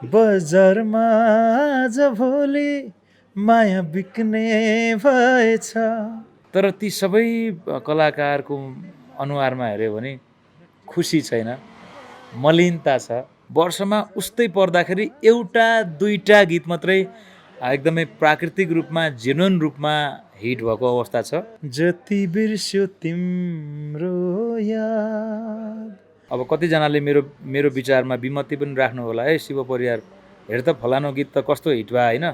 बजारमा आज भोलि माया बिक्ने भएछ। तर ती सबै कलाकारको अनुहारमा हेऱ्यो भने खुसी छैन, मलिनता छ। वर्षमा उस्तै पर्दाखेरि एउटा दुईटा गीत मात्रै एकदमै प्राकृतिक रूपमा जेन्युन रूपमा हिट भएको अवस्था छ। जति बिर्स्यो तिम्रो याद। अब कतिजनाले मेरो मेरो विचारमा विमति पनि राख्नु होला, है शिव परियार हेर त फलानु गीत त कस्तो हिट भयो होइन,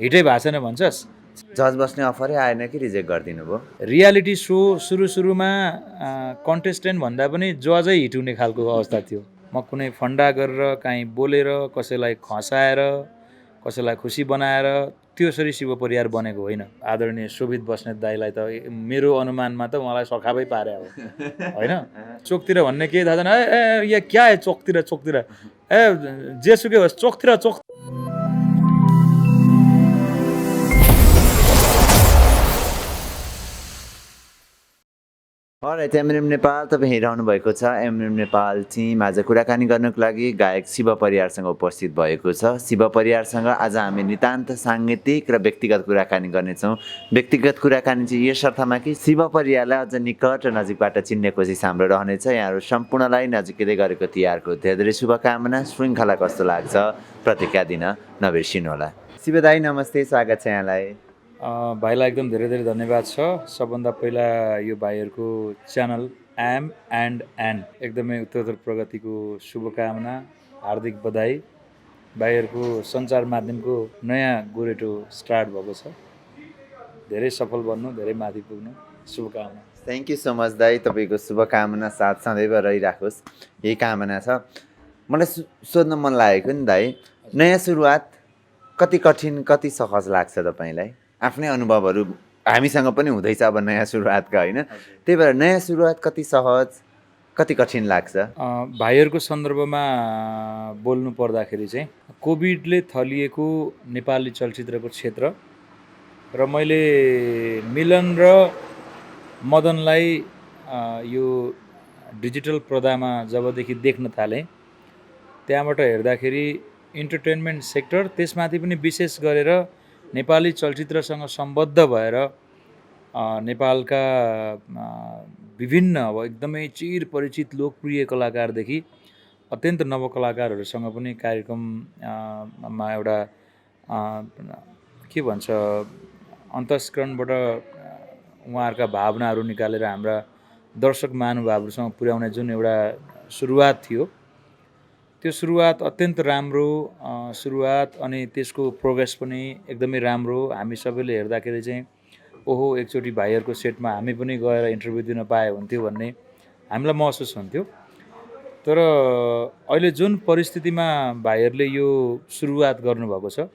हिटै भएको छैन भन्छस्। जज बस्ने अफरै आएन कि रिजेक्ट गरिदिनु भयो? रियालिटी सो सुरुमा कन्टेस्टेन्ट भन्दा पनि जजै हिट हुने खालको अवस्था थियो। म कुनै फन्डा गरेर काहीँ बोलेर कसैलाई खसाएर कसैलाई खुसी बनाएर त्यसरी शिव परियार बनेको होइन। आदरणीय शोभित बस्नेत दाईलाई त मेरो अनुमानमा त मलाई सखाबै पारे हो होइन। चोकतिर भन्ने केही थाहा छैन, ए या क्या है चोकतिर चोकतिर, ए जेसुकै होस् चोकतिर चोक। अलराइट, एमएनएम नेपाल तपाईँ हेरिरहनु भएको छ। एमएनएम नेपाल टिम आज कुराकानी गर्नको लागि गायक शिव परियारसँग उपस्थित भएको छ। शिव परियारसँग आज हामी नितान्त साङ्गीतिक र व्यक्तिगत कुराकानी गर्नेछौँ। व्यक्तिगत कुराकानी चाहिँ यस अर्थमा कि शिव परियारलाई अझ निकट र नजिकबाट चिन्ने कोसिस हाम्रो रहनेछ। यहाँहरू सम्पूर्णलाई नजिकै गरेको तिहारको धेरै धेरै शुभकामना। श्रृङ्खला कस्तो लाग्छ प्रतिक्रिया दिन नबिर्सिनुहोला। शिव दाई नमस्ते, स्वागत छ यहाँलाई। भाइलाई एकदम धेरै धेरै धन्यवाद छ। सबभन्दा पहिला यो भाइहरूको च्यानल एम एन्ड एन एकदमै उत्तरोत्तर प्रगतिको शुभकामना, हार्दिक बधाई। भाइहरूको सञ्चार माध्यमको नयाँ गोरेटो स्टार्ट भएको छ, धेरै सफल बन्नु, धेरै माथि पुग्नु, शुभकामना। थ्याङ्क यू सो मच दाई, तपाईँको शुभकामना साथ सदैव रहिराखोस्, यही कामना छ। मलाई सोध्न मन लागेको नि दाई, नयाँ सुरुवात कति कठिन कति सहज लाग्छ तपाईँलाई? आफ्नै अनुभवहरू हामीसँग पनि हुँदैछ अब नयाँ सुरुवातका होइन, त्यही भएर नयाँ सुरुवात कति सहज कति कठिन लाग्छ? भाइहरूको सन्दर्भमा बोल्नु पर्दाखेरि चाहिँ कोभिडले थलिएको नेपाली चलचित्रको क्षेत्र र मैले मिलन र मदनलाई यो डिजिटल पर्दामा जबदेखि देख्न थालेँ त्यहाँबाट हेर्दाखेरि इन्टरटेनमेन्ट सेक्टर, त्यसमाथि पनि विशेष गरेर नेपाली चलचित्रसँग सम्बद्ध भएर नेपालका विभिन्न अब एकदमै चिर परिचित लोकप्रिय कलाकारदेखि अत्यन्त नवकलाकारहरूसँग पनि कार्यक्रममा एउटा के भन्छ अन्तस्करणबाट उहाँहरूका भावनाहरू निकालेर हाम्रा दर्शक महानुभावहरूसँग पुर्याउने जुन एउटा सुरुवात थियो, त्यो सुरुवात अत्यन्त राम्रो सुरुवात अनि त्यसको प्रोग्रेस पनि एकदमै राम्रो। हामी सबैले हेर्दाखेरि चाहिँ ओहो एकचोटि भाइहरूको सेटमा हामी पनि गएर इन्टरभ्यू दिन पाए हुन्थ्यो भन्ने हामीलाई महसुस हुन्थ्यो। तर अहिले जुन परिस्थितिमा भाइहरूले यो सुरुवात गर्नुभएको छ,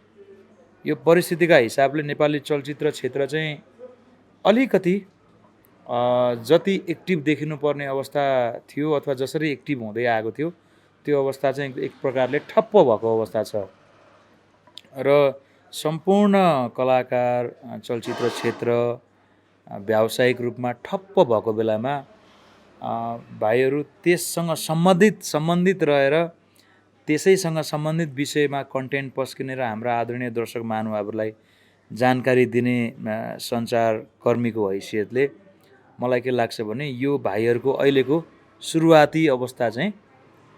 यो परिस्थितिका हिसाबले नेपाली चलचित्र क्षेत्र चाहिँ अलिकति जति एक्टिभ देखिनुपर्ने अवस्था थियो अथवा जसरी एक्टिभ हुँदै आएको थियो त्यो अवस्था चाहिँ एक प्रकारले ठप्प भएको अवस्था छ र सम्पूर्ण कलाकार चलचित्र क्षेत्र व्यावसायिक रूपमा ठप्प भएको बेलामा भाइहरू त्यससँग सम्बन्धित रहेर त्यसैसँग सम्बन्धित विषयमा कन्टेन्ट पस्किने र हाम्रा आदरणीय दर्शक महानुभावहरूलाई जानकारी दिने सञ्चारकर्मीको हैसियतले मलाई के लाग्छ भने यो भाइहरूको अहिलेको सुरुवाती अवस्था चाहिँ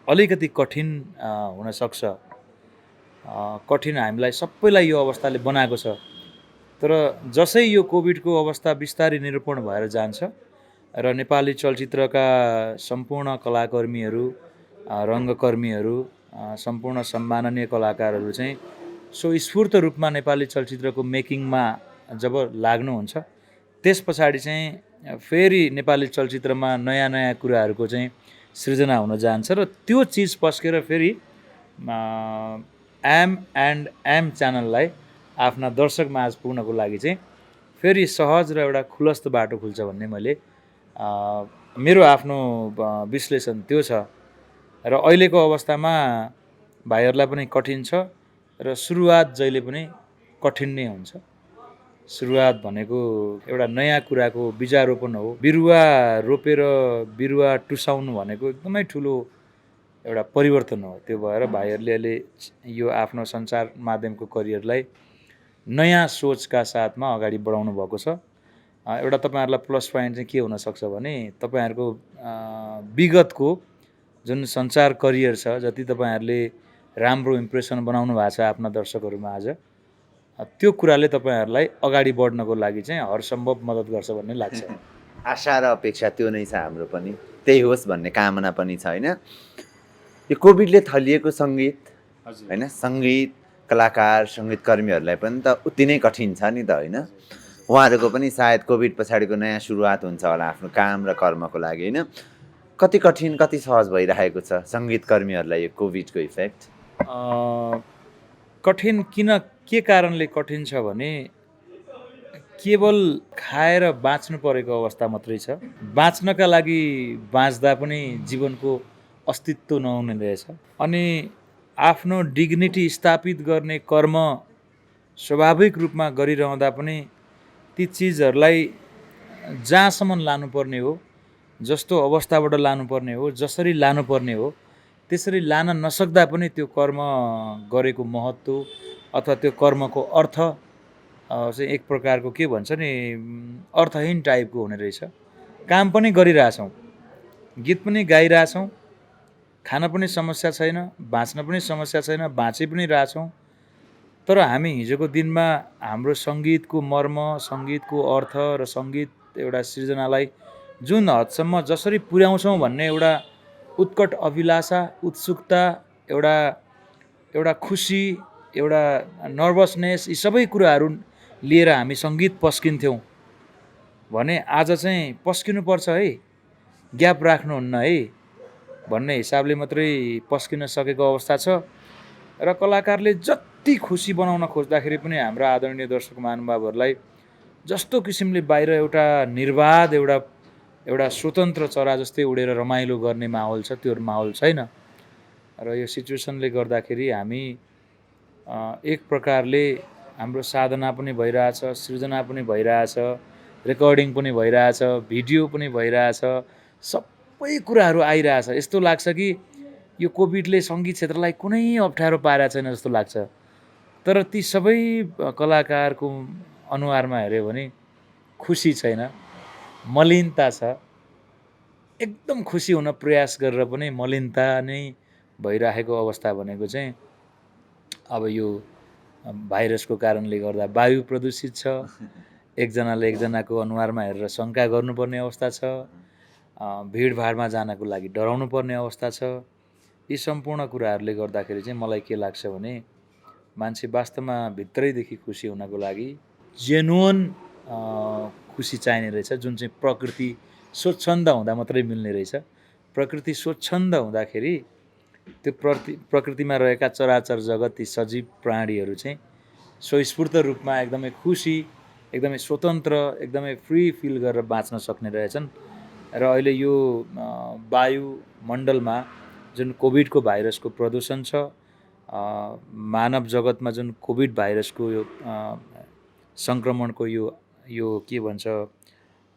अलिकति कठिन हुनसक्छ। कठिन हामीलाई सबैलाई यो अवस्थाले बनाएको छ। तर जसै यो कोभिडको अवस्था बिस्तारै निरूपण भएर जान्छ र नेपाली चलचित्रका सम्पूर्ण कलाकर्मीहरू, रङ्गकर्मीहरू, सम्पूर्ण सम्माननीय कलाकारहरू चाहिँ स्वस्फूर्त रूपमा नेपाली चलचित्रको मेकिङमा जब लाग्नुहुन्छ त्यस पछाडि चाहिँ फेरि नेपाली चलचित्रमा नयाँ नयाँ कुराहरूको चाहिँ सृजना हुन जान्छ र त्यो चिज पस्केर फेरि एम एन्ड एम च्यानललाई आफ्ना दर्शक माझ पुग्नको लागि चाहिँ फेरि सहज र एउटा खुलस्त बाटो खुल्छ भन्ने मैले मेरो आफ्नो विश्लेषण त्यो छ। र अहिलेको अवस्थामा भाइहरूलाई पनि कठिन छ र सुरुवात जहिले पनि कठिन नै हुन्छ। सुरुवात भनेको एउटा नयाँ कुराको बिजारोपण हो। बिरुवा रोपेर बिरुवा टुसाउनु भनेको एकदमै ठुलो एउटा परिवर्तन हो। त्यो भएर भाइहरूले अहिले यो आफ्नो सञ्चार माध्यमको करियरलाई नयाँ सोचका साथमा अगाडि बढाउनु भएको छ। एउटा तपाईँहरूलाई प्लस पोइन्ट चाहिँ के हुनसक्छ भने तपाईँहरूको विगतको जुन सञ्चार करियर छ, जति तपाईँहरूले राम्रो इम्प्रेसन बनाउनु भएको छ आफ्ना दर्शकहरूमा आज, त्यो कुराले तपाईँहरूलाई अगाडि बढ्नको लागि चाहिँ हरसम्भव मद्दत गर्छ भन्ने लाग्छ। आशा र अपेक्षा त्यो नै छ हाम्रो पनि, त्यही होस् भन्ने कामना पनि छ होइन। यो कोभिडले थलिएको सङ्गीत होइन, सङ्गीत कलाकार सङ्गीतकर्मीहरूलाई पनि त उति नै कठिन छ नि त होइन। उहाँहरूको पनि सायद कोभिड पछाडिको नयाँ सुरुवात हुन्छ होला आफ्नो काम र कर्मको लागि होइन। कति कठिन कति सहज भइरहेको छ सङ्गीतकर्मीहरूलाई यो कोभिडको इफेक्ट? कठिन के कारणले कठिन छ भने केवल खाएर बाँच्नु परेको अवस्था मात्रै छ। बाँच्नका लागि बाँच्दा पनि जीवनको अस्तित्व नहुने रहेछ। अनि आफ्नो डिग्निटी स्थापित गर्ने कर्म स्वाभाविक रूपमा गरिरहँदा पनि ती चिजहरूलाई जहाँसम्म लानुपर्ने हो, जस्तो अवस्थाबाट लानुपर्ने हो, जसरी लानुपर्ने हो, त्यसरी लान नसक्दा पनि त्यो कर्म गरेको महत्त्व अथवा त्यो कर्मको अर्थ चाहिँ एक प्रकारको के भन्छ नि, अर्थहीन टाइपको हुने रहेछ। काम पनि गरिरहेछौँ, गीत पनि गाइरहेछौँ, खान पनि समस्या छैन, बाँच्न पनि समस्या छैन, बाँची पनि रहेछौँ। तर हामी हिजोको दिनमा हाम्रो सङ्गीतको मर्म, सङ्गीतको अर्थ र सङ्गीत एउटा सृजनालाई जुन हदसम्म जसरी पुर्याउँछौँ भन्ने एउटा उत्कट अभिलाषा, उत्सुकता, एउटा खुसी, एउटा नर्भसनेस, यी सबै कुराहरू लिएर हामी सङ्गीत पस्किन्थ्यौँ भने आज चाहिँ पस्किनुपर्छ है, ग्याप राख्नुहुन्न है भन्ने हिसाबले मात्रै पस्किन सकेको अवस्था छ। र कलाकारले जति खुसी बनाउन खोज्दाखेरि पनि हाम्रा आदरणीय दर्शक महानुभावहरूलाई जस्तो किसिमले बाहिर एउटा निर्वाध एउटा स्वतन्त्र चरा जस्तै उडेर रमाइलो गर्ने माहौल छ, त्यो माहौल छैन। र यो सिचुएसनले गर्दाखेरि हामी एक प्रकारले हाम्रो साधना पनि भइरहेछ, सृजना पनि भइरहेछ, रेकर्डिङ पनि भइरहेछ, भिडियो पनि भइरहेछ, सबै कुराहरू आइरहेछ। यस्तो लाग्छ कि यो कोभिडले सङ्गीत क्षेत्रलाई कुनै अप्ठ्यारो पारेको छैन जस्तो लाग्छ। तर ती सबै कलाकारको अनुहारमा हेऱ्यो भने खुसी छैन, मलिनता छ। एकदम खुसी हुन प्रयास गरेर पनि मलिनता नै भइरहेको अवस्था भनेको चाहिँ अब यो भाइरसको कारणले गर्दा वायु प्रदूषित छ, एकजनाले एकजनाको अनुहारमा हेरेर शङ्का गर्नुपर्ने अवस्था छ, भिडभाडमा जानको लागि डराउनु पर्ने अवस्था छ। यी सम्पूर्ण कुराहरूले गर्दाखेरि चाहिँ मलाई के लाग्छ भने मान्छे वास्तवमा भित्रैदेखि खुसी हुनको लागि जेन्युन खुसी चाहिने रहेछ, जुन चाहिँ प्रकृति स्वच्छन्द हुँदा मात्रै मिल्ने रहेछ। प्रकृति स्वच्छन्द हुँदाखेरि त्यो प्रकृतिमा रहेका चराचर जगत, ती सजीव प्राणीहरू चाहिँ स्वस्फूर्त रूपमा एकदमै खुसी, एकदमै स्वतन्त्र, एकदमै फ्री फिल गरेर बाँच्न सक्ने रहेछन्। र अहिले यो वायुमण्डलमा जुन कोभिडको भाइरसको प्रदूषण छ, मानव जगतमा जुन कोभिड भाइरसको यो सङ्क्रमणको यो के भन्छ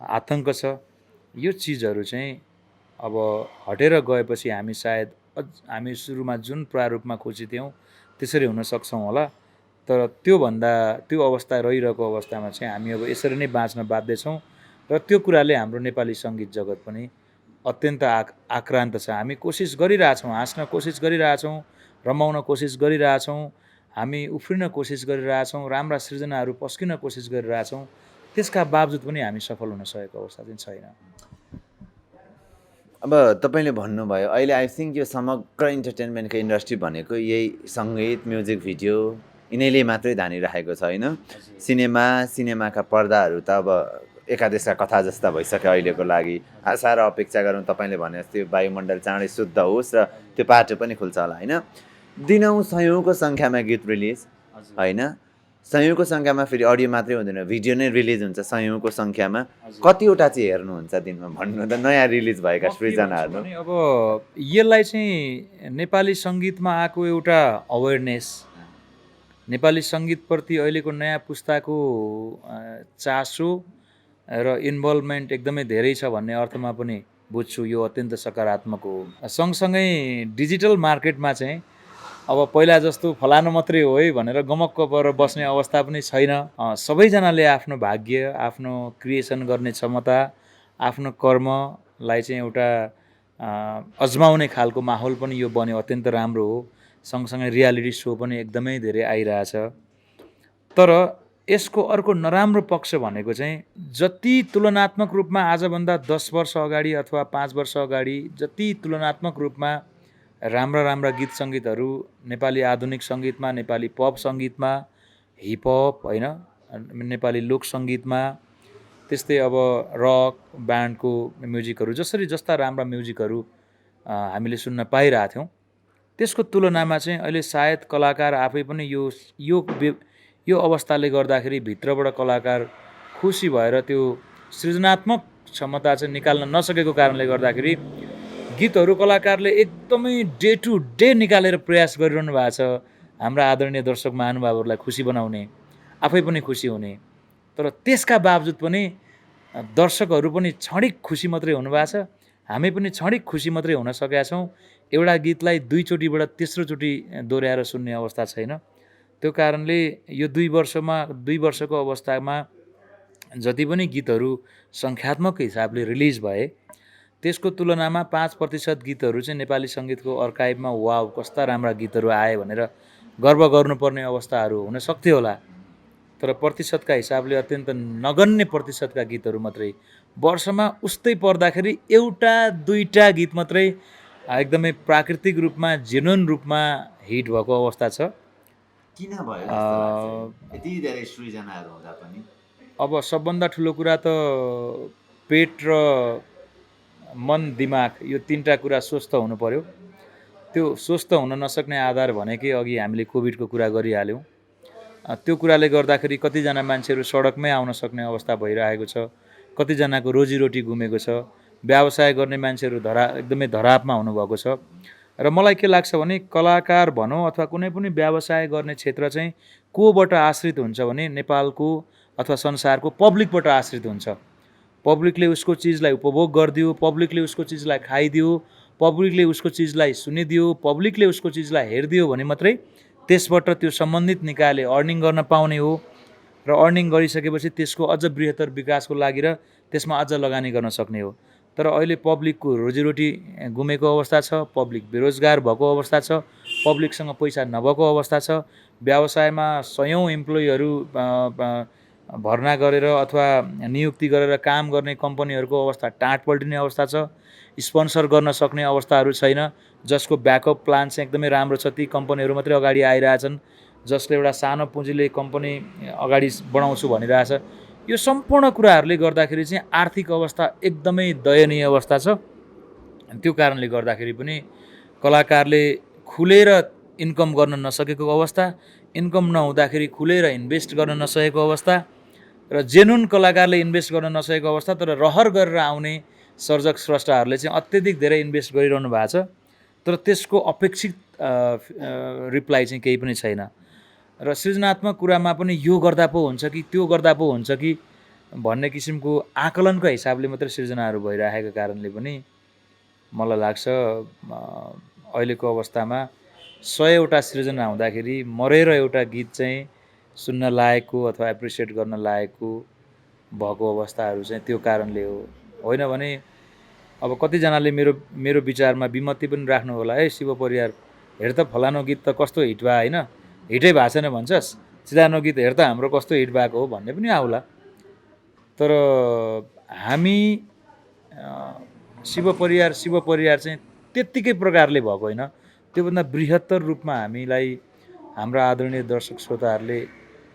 आतङ्क छ, यो चिजहरू चाहिँ अब हटेर गएपछि हामी सायद हामी सुरुमा जुन प्रारूपमा खुसी थियौँ त्यसरी हुन सक्छौँ होला। तर त्यो अवस्था रहिरहेको अवस्थामा चाहिँ हामी अब यसरी नै बाँच्न बाध्य छौँ। र त्यो कुराले हाम्रो नेपाली सङ्गीत जगत पनि अत्यन्त आक्रान्त छ। हामी कोसिस गरिरहेछौँ, हाँस्न कोसिस गरिरहेछौँ, रमाउन कोसिस गरिरहेछौँ, हामी उफ्रिन कोसिस गरिरहेछौँ, राम्रा सृजनाहरू पस्किन कोसिस गरिरहेछौँ। त्यसका बावजुद पनि हामी सफल हुन सकेको अवस्था चाहिँ छैन। अब तपाईँले भन्नुभयो अहिले आई थिङ्क यो समग्र इन्टरटेनमेन्टको इन्डस्ट्री भनेको यही सङ्गीत, म्युजिक भिडियो यिनीले मात्रै धानिरहेको छ होइन। सिनेमाका पर्दाहरू त अब एकादेशका कथा जस्ता भइसक्यो अहिलेको लागि। आशा र अपेक्षा गरौँ तपाईँले भने जस्तै वायुमण्डल चाँडै शुद्ध होस् र त्यो बाटो पनि खुल्छ होला होइन। दिनौँ सयौँको सङ्ख्यामा गीत रिलिज होइन, सयौँको सङ्ख्यामा फेरि अडियो मात्रै हुँदैन, भिडियो नै रिलिज हुन्छ सयौँको सङ्ख्यामा। कतिवटा चाहिँ हेर्नुहुन्छ दिनमा भन्नु त नयाँ रिलिज भएका सृजनाहरू? अब यसलाई चाहिँ नेपाली सङ्गीतमा आएको एउटा अवेरनेस, नेपाली सङ्गीतप्रति अहिलेको नयाँ पुस्ताको चासो र इन्भल्भमेन्ट एकदमै धेरै छ भन्ने अर्थमा पनि बुझ्छु यो अत्यन्त सकारात्मक हो। सँगसँगै डिजिटल मार्केटमा चाहिँ अब पहिला जस्तो फलानु मात्रै हो है भनेर गमक्क परेर बस्ने अवस्था पनि छैन। सबैजनाले आफ्नो भाग्य, आफ्नो क्रिएसन गर्ने क्षमता, आफ्नो कर्मलाई चाहिँ एउटा अजमाउने खालको माहौल पनि यो बन्यो, अत्यन्त राम्रो हो। सँगसँगै रियालिटी सो पनि एकदमै धेरै आइरहेछ। तर यसको अर्को नराम्रो पक्ष भनेको चाहिँ जति तुलनात्मक रूपमा आजभन्दा 10 वर्ष अगाडि अथवा 5 वर्ष अगाडि जति तुलनात्मक रूपमा राम्रा गीत सङ्गीतहरू नेपाली आधुनिक सङ्गीतमा, नेपाली पप सङ्गीतमा, हिपहप होइन, नेपाली लोक सङ्गीतमा, त्यस्तै अब रक ब्यान्डको म्युजिकहरू जस्ता राम्रा म्युजिकहरू हामीले सुन्न पाइरहेको थियौँ, त्यसको तुलनामा चाहिँ अहिले सायद कलाकार आफै पनि यो अवस्थाले गर्दाखेरि भित्रबाट कलाकार खुसी भएर त्यो सृजनात्मक क्षमता चाहिँ निकाल्न नसकेको कारणले गर्दाखेरि गीतहरू कलाकारले एकदमै डे टु डे निकालेर प्रयास गरिरहनु भएको छ हाम्रा आदरणीय दर्शक महानुभावहरूलाई खुसी बनाउने, आफै पनि खुसी हुने। तर त्यसका बावजुद पनि दर्शकहरू पनि क्षणिक खुसी मात्रै हुनुभएको छ, हामी पनि क्षणिक खुसी मात्रै हुन सकेका छौँ। एउटा गीतलाई 2 चोटिबाट तेस्रो चोटि दोहोऱ्याएर सुन्ने अवस्था छैन। त्यो कारणले यो 2 वर्षको अवस्थामा जति पनि गीतहरू सङ्ख्यात्मक हिसाबले रिलिज भए त्यसको तुलनामा 5% गीतहरू चाहिँ नेपाली सङ्गीतको अर्काइभमा वाउ कस्ता राम्रा गीतहरू आए भनेर गर्व गर्नुपर्ने अवस्थाहरू हुन सक्थ्यो होला। तर प्रतिशतका हिसाबले अत्यन्त नगण्य प्रतिशतका गीतहरू मात्रै वर्षमा उस्तै पर्दाखेरि 1-2टा गीत मात्रै एकदमै प्राकृतिक रूपमा जेन्युन रूपमा हिट भएको अवस्था छ। किन भयो जस्तो लाग्छ यति धेरै सृजनाहरू हुँदा पनि? अब सबभन्दा ठुलो कुरा त पेट र मन दिमाग यो 3टा कुरा स्वस्थ हुनु पर्यो। त्यो स्वस्थ हुन नसक्ने आधार भनेकै अघि हामीले कोभिडको कुरा गरिहाल्यौँ। त्यो कुराले गर्दाखेरि कतिजना मान्छेहरू सडकमै आउन सक्ने अवस्था भइरहेको छ, कतिजनाको रोजीरोटी गुमेको छ, व्यवसाय गर्ने मान्छेहरू एकदमै धरापमा हुनुभएको छ। र मलाई के लाग्छ भने कलाकार भनौँ अथवा कुनै पनि व्यवसाय गर्ने क्षेत्र चाहिँ कोबाट आश्रित हुन्छ भने नेपालको अथवा संसारको पब्लिकबाट आश्रित हुन्छ। पब्लिकले उसको चिजलाई उपभोग गरिदियो, पब्लिकले उसको चिजलाई खाइदियो, पब्लिकले उसको चिजलाई सुनिदियो, पब्लिकले उसको चिजलाई हेरिदियो भने मात्रै त्यसबाट त्यो सम्बन्धित निकायले अर्निङ गर्न पाउने हो। र अर्निङ गरिसकेपछि त्यसको अझ बृहत्तर विकासको लागि र त्यसमा अझ लगानी गर्न सक्ने हो। तर अहिले पब्लिकको रोजीरोटी गुमेको अवस्था छ, पब्लिक बेरोजगार भएको अवस्था छ, पब्लिकसँग पैसा नभएको अवस्था छ, व्यवसायमा सयौँ इम्प्लोइहरू भर्ना गरेर अथवा नियुक्ति गरेर काम गर्ने कम्पनीहरूको अवस्था टाँट पल्टिने अवस्था छ, स्पोन्सर गर्न सक्ने अवस्थाहरू छैन, जसको ब्याकअप प्लान चाहिँ एकदमै राम्रो छ। ती कम्पनीहरू मात्रै अगाडि आइरहेछन् जसले एउटा सानो पुँजीले कम्पनी अगाडि बढाउँछु भनिरहेछ। यो सम्पूर्ण कुराहरूले गर्दाखेरि चाहिँ आर्थिक अवस्था एकदमै दयनीय अवस्था छ। त्यो कारणले गर्दाखेरि पनि कलाकारले खुलेर इन्कम गर्न नसकेको अवस्था, इन्कम नहुँदाखेरि खुलेर इन्भेस्ट गर्न नसकेको अवस्था, र जेन्युन कलाकारले इन्भेस्ट गर्न नसकेको अवस्था। तर रहर गरेर आउने सर्जक स्रष्टाहरूले चाहिँ अत्यधिक धेरै इन्भेस्ट गरिरहनु भएको छ, तर त्यसको अपेक्षित रिप्लाई चाहिँ केही पनि छैन। र सृजनात्मक कुरामा पनि यो गर्दा पो हुन्छ कि त्यो गर्दा पो हुन्छ कि भन्ने किसिमको आकलनको हिसाबले मात्रै सृजनाहरू भइरहेको कारणले पनि मलाई लाग्छ अहिलेको अवस्थामा 100वटा सृजना हुँदाखेरि मरेर एउटा गीत चाहिँ सुन्न लायकको अथवा एप्रिसिएट गर्न लायकको भएको अवस्थाहरू चाहिँ त्यो कारणले हो। होइन भने अब कतिजनाले मेरो विचारमा विमति पनि राख्नु होला, है शिव परियार हेर त फलानु गीत त कस्तो हिट भयो होइन, हिटै भएको छैन भन्छस्, सिधानो गीत हेर त हाम्रो कस्तो हिट भएको हो भन्ने पनि आउला। तर हामी शिव परियार चाहिँ त्यत्तिकै प्रकारले भएको होइन, त्योभन्दा बृहत्तर रूपमा हामीलाई हाम्रा आदरणीय दर्शक श्रोताहरूले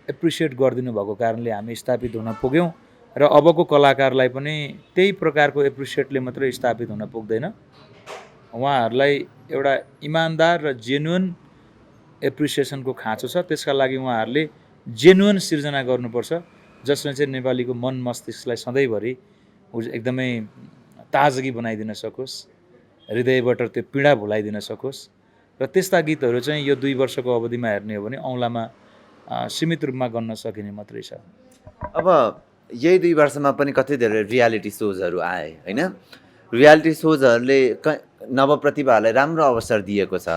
एप्रिसिएट गरिदिनु भएको कारणले हामी स्थापित हुन पुग्यौँ। र अबको कलाकारलाई पनि त्यही प्रकारको एप्रिसिएटले मात्रै स्थापित हुन पुग्दैन। उहाँहरूलाई एउटा इमान्दार र जेन्युन एप्रिसिएसनको खाँचो छ। त्यसका लागि उहाँहरूले जेन्युन सिर्जना गर्नुपर्छ, जसले चाहिँ नेपालीको मन मस्तिष्कलाई सधैँभरि एकदमै ताजगी बनाइदिन सकोस्, हृदयबाट त्यो पीडा भुलाइदिन सकोस्। र त्यस्ता गीतहरू चाहिँ यो 2 वर्षको अवधिमा हेर्ने हो भने औँलामा सीमित रूपमा गर्न सकिने मात्रै छ। अब यही 2 वर्षमा पनि कति धेरै रियालिटी सोजहरू आए होइन, रियालिटी सोजहरूले नवप्रतिभाहरूलाई राम्रो अवसर दिएको छ,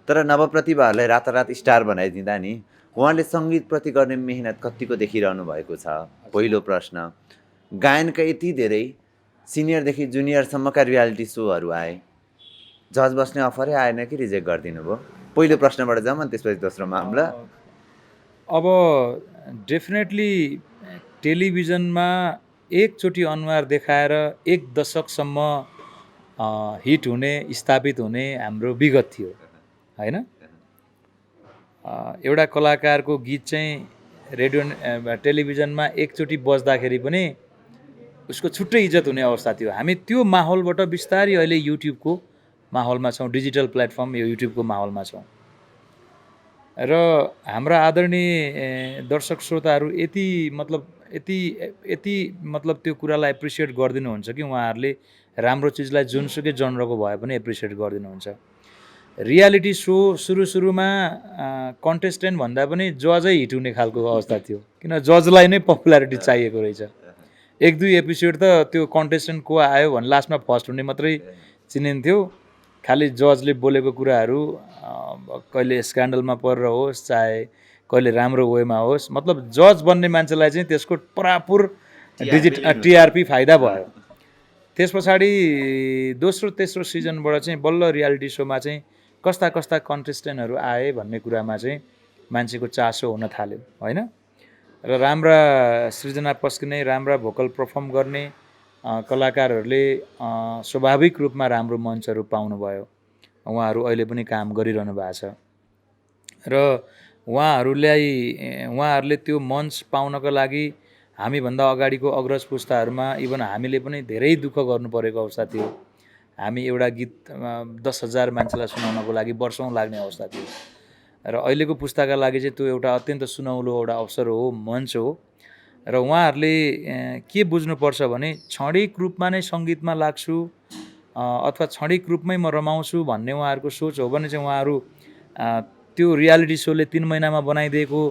तर नवप्रतिभाहरूलाई रातारात स्टार बनाइदिँदा नि उहाँले सङ्गीतप्रति गर्ने मेहनत कतिको देखिरहनु भएको छ। पहिलो प्रश्न। गायनका यति धेरै सिनियरदेखि जुनियरसम्मका रियालिटी सोहरू आए, जज बस्ने अफरै आएन कि रिजेक्ट गरिदिनु भयो? पहिलो प्रश्नबाट जाऊँ अनि त्यसपछि दोस्रो मामला। अब डेफिनेटली टेलिभिजनमा एकचोटि अनुहार देखाएर एक दशकसम्म हिट हुने, स्थापित हुने हाम्रो विगत थियो होइन। एउटा कलाकारको गीत चाहिँ रेडियो टेलिभिजनमा एकचोटि बज्दाखेरि पनि उसको छुट्टै इज्जत हुने अवस्था थियो। हामी त्यो माहौलबाट बिस्तारै अहिले युट्युबको माहौलमा छौँ, डिजिटल प्लेटफर्म यो युट्युबको माहौलमा छौँ र हाम्रा आदरणीय दर्शक श्रोताहरू यति मतलब त्यो कुरालाई एप्रिसिएट गरिदिनुहुन्छ कि उहाँहरूले राम्रो चिजलाई जुनसुकै जनरको भए पनि एप्रिसिएट गरिदिनुहुन्छ। रियालिटी सो सुरुमा कन्टेस्टेन्ट भन्दा पनि जजै हिट हुने खालको अवस्था थियो, किन जजलाई नै पपुलारिटी चाहिएको रहेछ। एक दुई एपिसोड त त्यो कन्टेस्टेन्ट को आयो भने लास्टमा फर्स्ट हुने मात्रै चिनिन्थ्यो। खालि जजले बोलेको कुराहरू कहिले स्क्यान्डलमा परेर होस् चाहे कहिले राम्रो वेमा होस्, मतलब जज बन्ने मान्छेलाई चाहिँ त्यसको परापुर टिआरपी फाइदा भयो। त्यस पछाडि दोस्रो तेस्रो सिजनबाट चाहिँ बल्ल रियालिटी सोमा चाहिँ कस्ता कस्ता कन्टेस्टेन्टहरू आए भन्ने कुरामा चाहिँ मान्छेको चासो हुन थाल्यो होइन। र राम्रा सृजना पस्किने, राम्रा भोकल पर्फर्म गर्ने कलाकारहरूले स्वाभाविक रूपमा राम्रो मञ्चहरू पाउनुभयो। उहाँहरू अहिले पनि काम गरिरहनु भएको छ र उहाँहरूले त्यो मञ्च पाउनको लागि हामीभन्दा अगाडिको अग्रज पुस्ताहरूमा इभन हामीले पनि धेरै दुःख गर्नु परेको अवस्था थियो। हामी एउटा गीत 10,000 मान्छेलाई सुनाउनको लागि वर्षौँ लाग्ने अवस्था थियो र अहिलेको पुस्ताका लागि चाहिँ त्यो एउटा अत्यन्त सुनौलो एउटा अवसर हो, मञ्च हो। र उहाँहरूले के बुझ्नुपर्छ भने क्षणिक रूपमा नै सङ्गीतमा लाग्छु अथवा क्षणिक रूपमै म रमाउँछु भन्ने उहाँहरूको सोच हो भने चाहिँ उहाँहरू त्यो रियालिटी सोले 3 महिनामा बनाइदिएको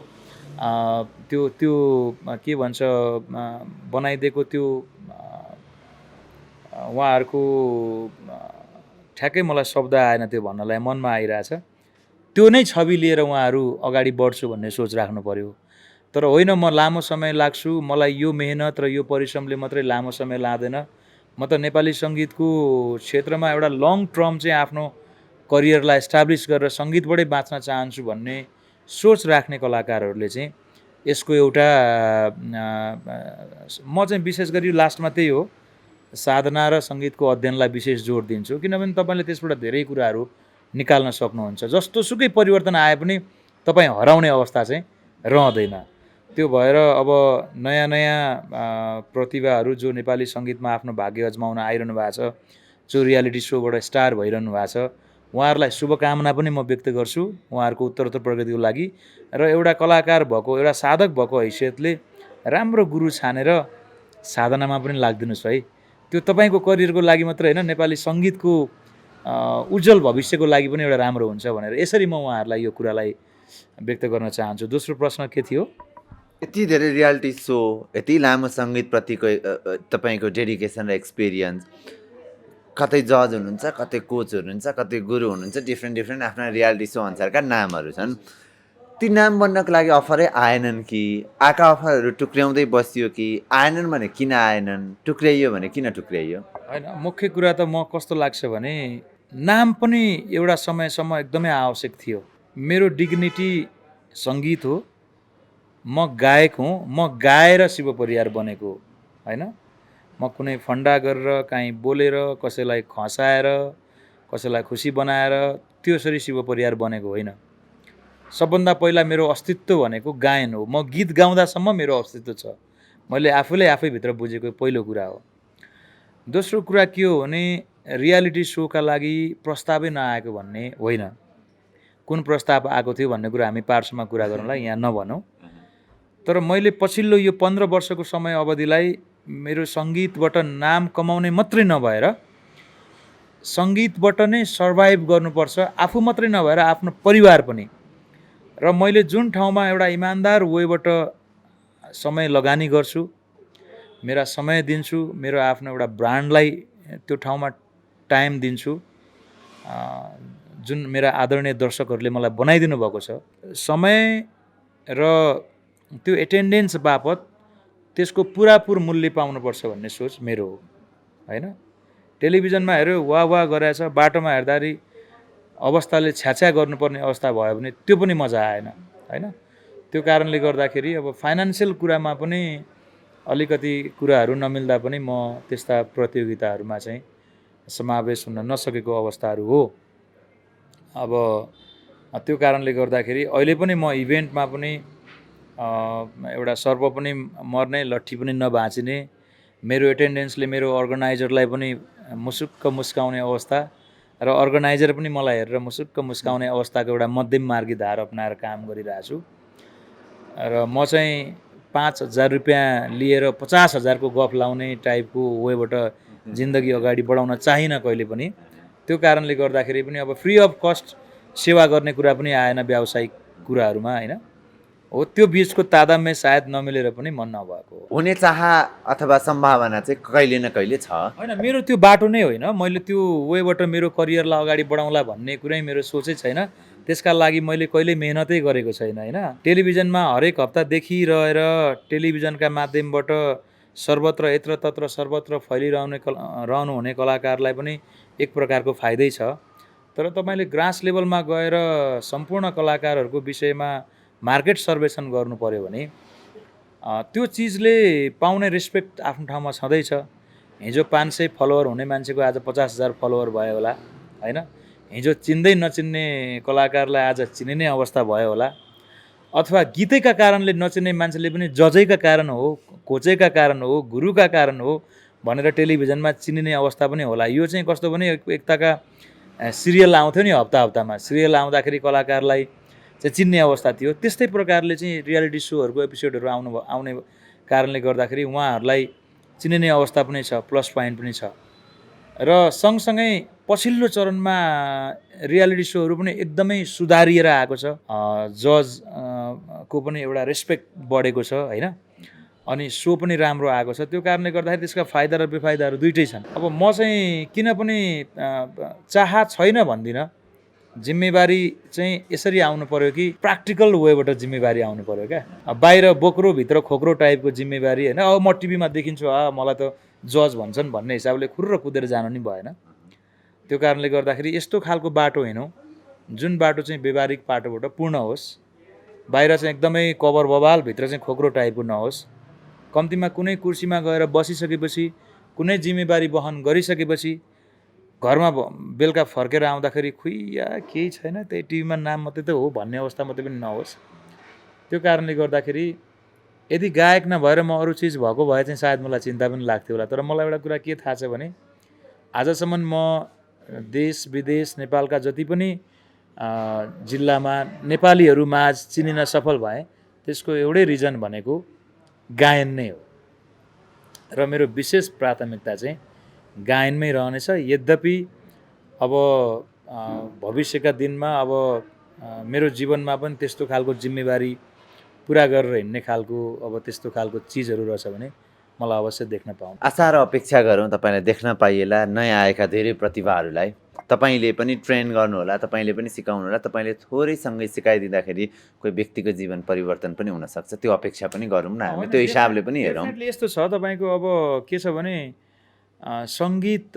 त्यो के भन्छ बनाइदिएको त्यो उहाँहरूको ठ्याक्कै मलाई शब्द आएन त्यो भन्नलाई, मनमा आइरहेछ। त्यो नै छवि लिएर उहाँहरू अगाडि बढ्छु भन्ने सोच राख्नु पर्यो। तर होइन म लामो समय लाग्छु, मलाई यो मेहनत र यो परिश्रमले मात्रै लामो समय लाँदैन, म त नेपाली सङ्गीतको क्षेत्रमा एउटा लङ टर्म चाहिँ आफ्नो करियरलाई एस्टाब्लिस गरेर सङ्गीतबाटै बाँच्न चाहन्छु भन्ने सोच राख्ने कलाकारहरूले चाहिँ यसको एउटा म चाहिँ विशेष गरी लास्टमा त्यही हो, साधना र सङ्गीतको अध्ययनलाई विशेष जोड दिन्छु। किनभने तपाईँले त्यसबाट धेरै कुराहरू निकाल्न सक्नुहुन्छ। जस्तोसुकै परिवर्तन आए पनि तपाईँ हराउने अवस्था चाहिँ रहँदैन। त्यो भएर अब नयाँ प्रतिभाहरू जो नेपाली सङ्गीतमा आफ्नो भाग्य अजमाउन आइरहनु भएको छ, जो रियालिटी सोबाट स्टार भइरहनु भएको छ, उहाँहरूलाई शुभकामना पनि म व्यक्त गर्छु उहाँहरूको उत्तरोत्तर प्रगतिको लागि। र एउटा कलाकार भएको, एउटा साधक भएको हैसियतले राम्रो गुरु छानेर साधनामा पनि लाग्दिनुहोस् है। त्यो तपाईँको करियरको लागि मात्रै होइन, नेपाली सङ्गीतको उज्जवल भविष्यको लागि पनि एउटा राम्रो हुन्छ भनेर यसरी म उहाँहरूलाई यो कुरालाई व्यक्त गर्न चाहन्छु। दोस्रो प्रश्न के थियो? यति धेरै रियालिटी सो, यति लामो सङ्गीतप्रतिको तपाईँको डेडिकेसन र एक्सपिरियन्स, कतै जज हुनुहुन्छ, कतै कोच हुनुहुन्छ, कतै गुरु हुनुहुन्छ, डिफ्रेन्ट आफ्ना रियालिटी सो अनुसारका नामहरू छन्। ती नाम बन्नको लागि अफरै आएनन् कि आएका अफरहरू टुक्र्याउँदै बसियो कि आएनन् भने किन आएनन्, टुक्र्याइयो भने किन टुक्र्याइयो? होइन, मुख्य कुरा त म कस्तो लाग्छ भने नाम पनि एउटा समयसम्म एकदमै आवश्यक थियो। मेरो डिग्निटी सङ्गीत हो, म गायक हुँ, म गाएर शिव परियार बनेको होइन। म कुनै फन्डा गरेर काहीँ बोलेर कसैलाई खसाएर कसैलाई खुसी बनाएर त्यसरी शिव परियार बनेको होइन। सबभन्दा पहिला मेरो अस्तित्व भनेको गायन हो। म गीत गाउँदासम्म मेरो अस्तित्व छ, मैले आफैभित्र बुझेको पहिलो कुरा हो। दोस्रो कुरा के हो भने रियालिटी सोका लागि प्रस्तावै नआएको भन्ने होइन। कुन प्रस्ताव आएको थियो भन्ने कुरा हामी पार्श्वमा कुरा गरौँला, यहाँ नभनौँ। तर मैले पछिल्लो यो 15 वर्षको समय अवधिलाई मेरो सङ्गीतबाट नाम कमाउने मात्रै नभएर सङ्गीतबाट नै सर्भाइभ गर्नुपर्छ, आफू मात्रै नभएर आफ्नो परिवार पनि। र मैले जुन ठाउँमा एउटा इमान्दार वेबाट समय लगानी गर्छु, मेरा समय दिन्छु, मेरो आफ्नो एउटा ब्रान्डलाई त्यो ठाउँमा टाइम दिन्छु जुन मेरा आदरणीय दर्शकहरूले मलाई बनाइदिनु भएको छ। समय र त्यो एटेन्डेन्स बापत त्यसको पुरापुर मूल्य पाउनुपर्छ भन्ने सोच मेरो हो होइन। टेलिभिजनमा हेऱ्यो वाह वाह गरेछ, बाटोमा हेर्दाखेरि अवस्थाले छ्याछ्या गर्नुपर्ने अवस्था भयो भने त्यो पनि मजा आएन होइन। त्यो कारणले गर्दाखेरि अब फाइनान्सियल कुरामा पनि अलिकति कुराहरू नमिल्दा पनि म त्यस्ता प्रतियोगिताहरूमा चाहिँ समावेश हुन नसकेको अवस्थाहरू हो। अब त्यो कारणले गर्दाखेरि अहिले पनि म इभेन्टमा पनि एउटा सर्प पनि मर्ने लट्ठी पनि नभाँचिने, मेरो एटेन्डेन्सले मेरो अर्गनाइजरलाई पनि मुसुक्क मुस्काउने अवस्था र अर्गनाइजर पनि मलाई हेरेर मुसुक्क मुस्काउने अवस्थाको एउटा मध्यम मार्गी धार अपनाएर काम गरिरहेको छु। र म चाहिँ 5,000 रुपियाँ लिएर 50,000 को गफ लाउने टाइपको वेबाट जिन्दगी अगाडि बढाउन चाहिनँ कहिले पनि। त्यो कारणले गर्दाखेरि पनि अब फ्री अफ कस्ट सेवा गर्ने कुरा पनि आएन व्यावसायिक कुराहरूमा होइन। हो त्यो बिचको तादाम्य सायद नमिलेर पनि मन नभएको हो। हुने चाह अथवा सम्भावना चाहिँ कहिले न कहिले छ होइन, मेरो त्यो बाटो नै होइन। मैले त्यो वेबाट मेरो करियरलाई अगाडि बढाउँला भन्ने कुरै मेरो सोचै छैन। त्यसका लागि मैले कहिले मेहनतै गरेको छैन होइन। टेलिभिजनमा हरेक हप्ता देखिरहेर टेलिभिजनका माध्यमबाट सर्वत्र यत्र तत्र सर्वत्र रहनुहुने कलाकारलाई पनि एक प्रकारको फाइदै छ। तर तपाईँले ग्रास लेभलमा गएर सम्पूर्ण कलाकारहरूको विषयमा मार्केट सर्वेक्षण गर्नु पर्यो भने त्यो चिजले पाउने रेस्पेक्ट आफ्नो ठाउँमा छँदैछ। हिजो 500 फलोवर हुने मान्छेको आज 50,000 फलोवर भयो होला होइन। हिजो चिन्दै नचिन्ने कलाकारलाई आज चिनिने अवस्था भयो होला, अथवा गीतैका कारणले नचिन्ने मान्छेले पनि जजैका कारण हो, कोचैका कारण हो, गुरुका कारण हो भनेर टेलिभिजनमा चिनिने अवस्था पनि होला। यो चाहिँ कस्तो भने एकताका सिरियल आउँथ्यो नि, हप्ता हप्तामा सिरियल आउँदाखेरि कलाकारलाई चाहिँ चिन्ने अवस्था थियो। त्यस्तै प्रकारले चाहिँ रियालिटी सोहरूको एपिसोडहरू आउने कारणले गर्दाखेरि उहाँहरूलाई चिनिने अवस्था पनि छ, प्लस पोइन्ट पनि छ। र सँगसँगै पछिल्लो चरणमा रियालिटी सोहरू पनि एकदमै सुधारिएर आएको छ। जज को पनि एउटा रेस्पेक्ट बढेको छ होइन। अनि सो पनि राम्रो आएको छ। त्यो कारणले गर्दाखेरि त्यसका फाइदा र बेफाइदाहरू दुइटै छन्। अब म चाहिँ किन पनि चाह छैन भन्दिनँ। जिम्मेवारी चाहिँ यसरी आउनु पर्यो कि प्र्याक्टिकल वेबाट जिम्मेवारी आउनु पर्यो क्या। बाहिर बोक्रो भित्र खोक्रो टाइपको जिम्मेवारी होइन। अब म टिभीमा देखिन्छु मलाई त जज भन्छन् भन्ने हिसाबले खुर्र कुदेर जानु नि भएन। त्यो कारणले गर्दाखेरि यस्तो खालको बाटो हिँडौँ जुन बाटो चाहिँ व्यवहारिक बाटोबाट पूर्ण होस्। बाहिर चाहिँ एकदमै कभर बबाल, भित्र चाहिँ खोक्रो टाइपको नहोस्। कम्तीमा कुनै कुर्सीमा गएर बसिसकेपछि, कुनै जिम्मेवारी वहन गरिसकेपछि घरमा बेलुका फर्केर आउँदाखेरि खुइया केही छैन, त्यही टिभीमा नाम मात्रै त हो भन्ने अवस्था मात्रै पनि नहोस्। त्यो कारणले गर्दाखेरि यदि गायक नभएर म अरू चिज भएको भए चाहिँ सायद मलाई चिन्ता पनि लाग्थ्यो होला। तर मलाई एउटा कुरा के थाहा छ भने आजसम्म म देश विदेश नेपालका जति पनि जिल्लामा नेपालीहरू माझ चिनिन सफल भएँ, त्यसको एउटै रिजन भनेको गायन नै हो। र मेरो विशेष प्राथमिकता चाहिँ गायनमै रहनेछ। यद्यपि अब भविष्यका दिनमा अब मेरो जीवनमा पनि त्यस्तो खालको जिम्मेवारी पुरा गरेर हिँड्ने खालको अब त्यस्तो खालको चिजहरू रहेछ भने मलाई अवश्य देख्न पाऊँ। आशा र अपेक्षा गरौँ तपाईँलाई देख्न पाइएला नयाँ आएका धेरै प्रतिभाहरूलाई। तपाईँले पनि ट्रेन गर्नुहोला, तपाईँले पनि सिकाउनुहोला। तपाईँले थोरैसँगै सिकाइदिँदाखेरि कोही व्यक्तिको जीवन परिवर्तन पनि हुनसक्छ। त्यो अपेक्षा पनि गरौँ न हामी, त्यो हिसाबले पनि हेरौँ। यस्तो छ तपाईँको अब के छ भने सङ्गीत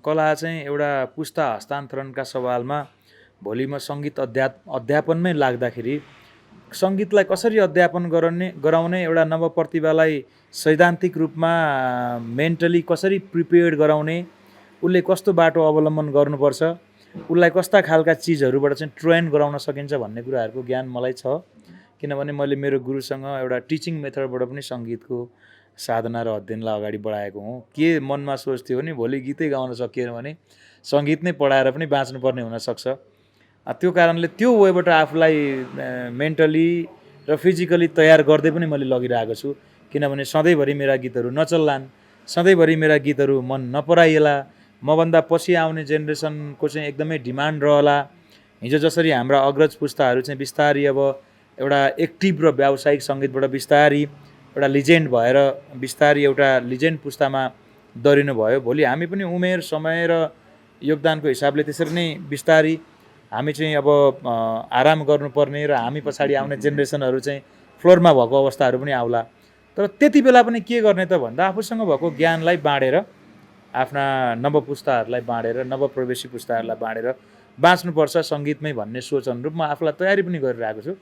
कला चाहिँ एउटा पुस्ता हस्तान्तरणका सवालमा भोलि म सङ्गीत अध्यापनमै लाग्दाखेरि सङ्गीतलाई कसरी अध्यापन गराउने एउटा नवप्रतिभालाई सैद्धान्तिक रूपमा मेन्टली कसरी प्रिपेयर्ड गराउने, उसले कस्तो बाटो अवलम्बन गर्नुपर्छ, उसलाई कस्ता खालका चिजहरूबाट चाहिँ ट्रेन गराउन सकिन्छ भन्ने कुराहरूको ज्ञान मलाई छ। किनभने मैले मेरो गुरुसँग एउटा टिचिङ मेथडबाट पनि सङ्गीतको साधना र अध्ययनलाई अगाडि बढाएको हुँ। के मनमा सोच थियो भने भोलि गीतै गाउन सकिएन भने सङ्गीत नै पढाएर पनि बाँच्नुपर्ने हुनसक्छ। त्यो कारणले त्यो वेबाट आफूलाई मेन्टली र फिजिकली तयार गर्दै पनि मैले लगिरहेको छु। किनभने सधैँभरि मेरा गीतहरू नचल्लान्, सधैँभरि मेरा गीतहरू मन नपराइएला, मभन्दा पछि आउने जेनेरेसनको चाहिँ एकदमै डिमान्ड रहला। हिजो जसरी हाम्रा अग्रज पुस्ताहरू चाहिँ बिस्तारी अब एउटा एक्टिभ र व्यावसायिक सङ्गीतबाट बिस्तारी एउटा लिजेन्ड भएर बिस्तारी एउटा लिजेन्ड पुस्तामा दरिनु भयो। भोलि हामी पनि उमेर समय र योगदानको हिसाबले त्यसरी नै बिस्तारी हामी चाहिँ अब आराम गर्नुपर्ने र हामी पछाडि आउने जेनेरेसनहरू चाहिँ फ्लोरमा भएको अवस्थाहरू पनि आउला। तर त्यति बेला पनि के गर्ने त भन्दा आफूसँग भएको ज्ञानलाई बाँडेर आफ्ना नवपुस्ताहरूलाई बाँडेर नवप्रवेशी पुस्ताहरूलाई बाँडेर बाँच्नुपर्छ सङ्गीतमै भन्ने सोच अनुरूप म आफूलाई तयारी पनि गरिरहेको छु।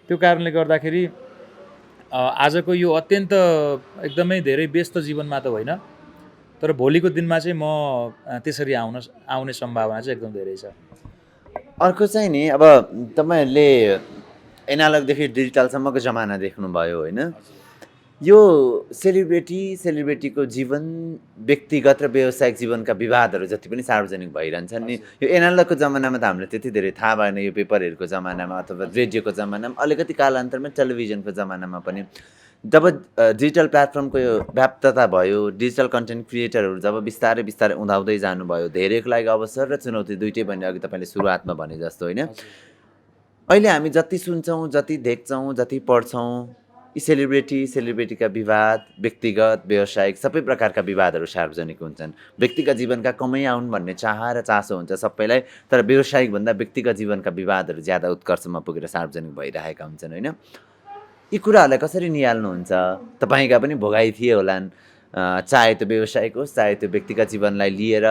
त्यो कारणले गर्दाखेरि आजको यो अत्यन्त एकदमै धेरै व्यस्त जीवनमा त होइन, तर भोलिको दिनमा चाहिँ म त्यसरी आउने सम्भावना चाहिँ एकदम धेरै छ। अर्को चाहिँ नि अब तपाईँहरूले एनालगदेखि डिजिटलसम्मको जमाना देख्नुभयो होइन, यो सेलिब्रेटीको जीवन व्यक्तिगत र व्यावसायिक जीवनका विवादहरू जति पनि सार्वजनिक भइरहन्छन् नि, यो एनालगको जमानामा त हामीलाई त्यति धेरै थाहा भएन, यो पेपरहरूको जमानामा अथवा रेडियोको जमानामा, अलिकति कालान्तरमा टेलिभिजनको जमानामा पनि जब डिजिटल प्लेटफर्मको यो व्याप्तता भयो, डिजिटल कन्टेन्ट क्रिएटरहरू जब बिस्तारै बिस्तारै उदाउँदै जानुभयो, धेरैको लागि अवसर र चुनौती दुइटै भन्ने अघि तपाईँले सुरुवातमा भने जस्तो होइन, अहिले हामी जति सुन्छौँ, जति देख्छौँ, जति पढ्छौँ, यी सेलिब्रेटीका विवाद, व्यक्तिगत व्यावसायिक सबै प्रकारका विवादहरू सार्वजनिक हुन्छन्। व्यक्तिगत जीवनका कमै आउन् भन्ने चाह र चासो हुन्छ सबैलाई, तर व्यावसायिकभन्दा व्यक्तिगत जीवनका विवादहरू ज्यादा उत्कर्षमा पुगेर सार्वजनिक भइरहेका हुन्छन् होइन। यी कुराहरूलाई कसरी निहाल्नुहुन्छ? तपाईँका पनि भोगाइ थिए होलान्, चाहे त्यो व्यावसायिक होस् चाहे त्यो व्यक्तिगत जीवनलाई लिएर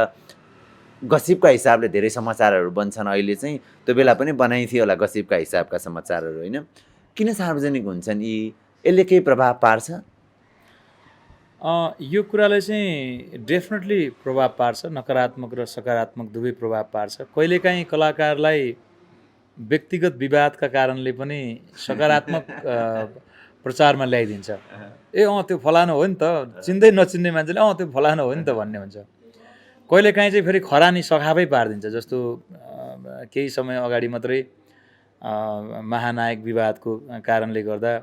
गसिपका हिसाबले धेरै समाचारहरू बन्छन् अहिले चाहिँ, त्यो बेला पनि बनाइथियो होला गसिपका हिसाबका समाचारहरू होइन। किन सार्वजनिक हुन्छन् यी? यसले केही प्रभाव पार्छ? यो कुराले चाहिँ डेफिनेटली प्रभाव पार्छ, नकारात्मक र सकारात्मक दुवै प्रभाव पार्छ। कहिलेकाहीँ कलाकारलाई व्यक्तिगत विवादका कारणले पनि सकारात्मक प्रचारमा ल्याइदिन्छ। त्यो फलानु हो नि त, चिन्दै नचिन्ने मान्छेले त्यो फलानु हो नि त भन्ने हुन्छ। कहिलेकाहीँ चाहिँ फेरि खरानी सखापै पारिदिन्छ। जस्तो केही समय अगाडि मात्रै महानायक विवादको कारणले गर्दा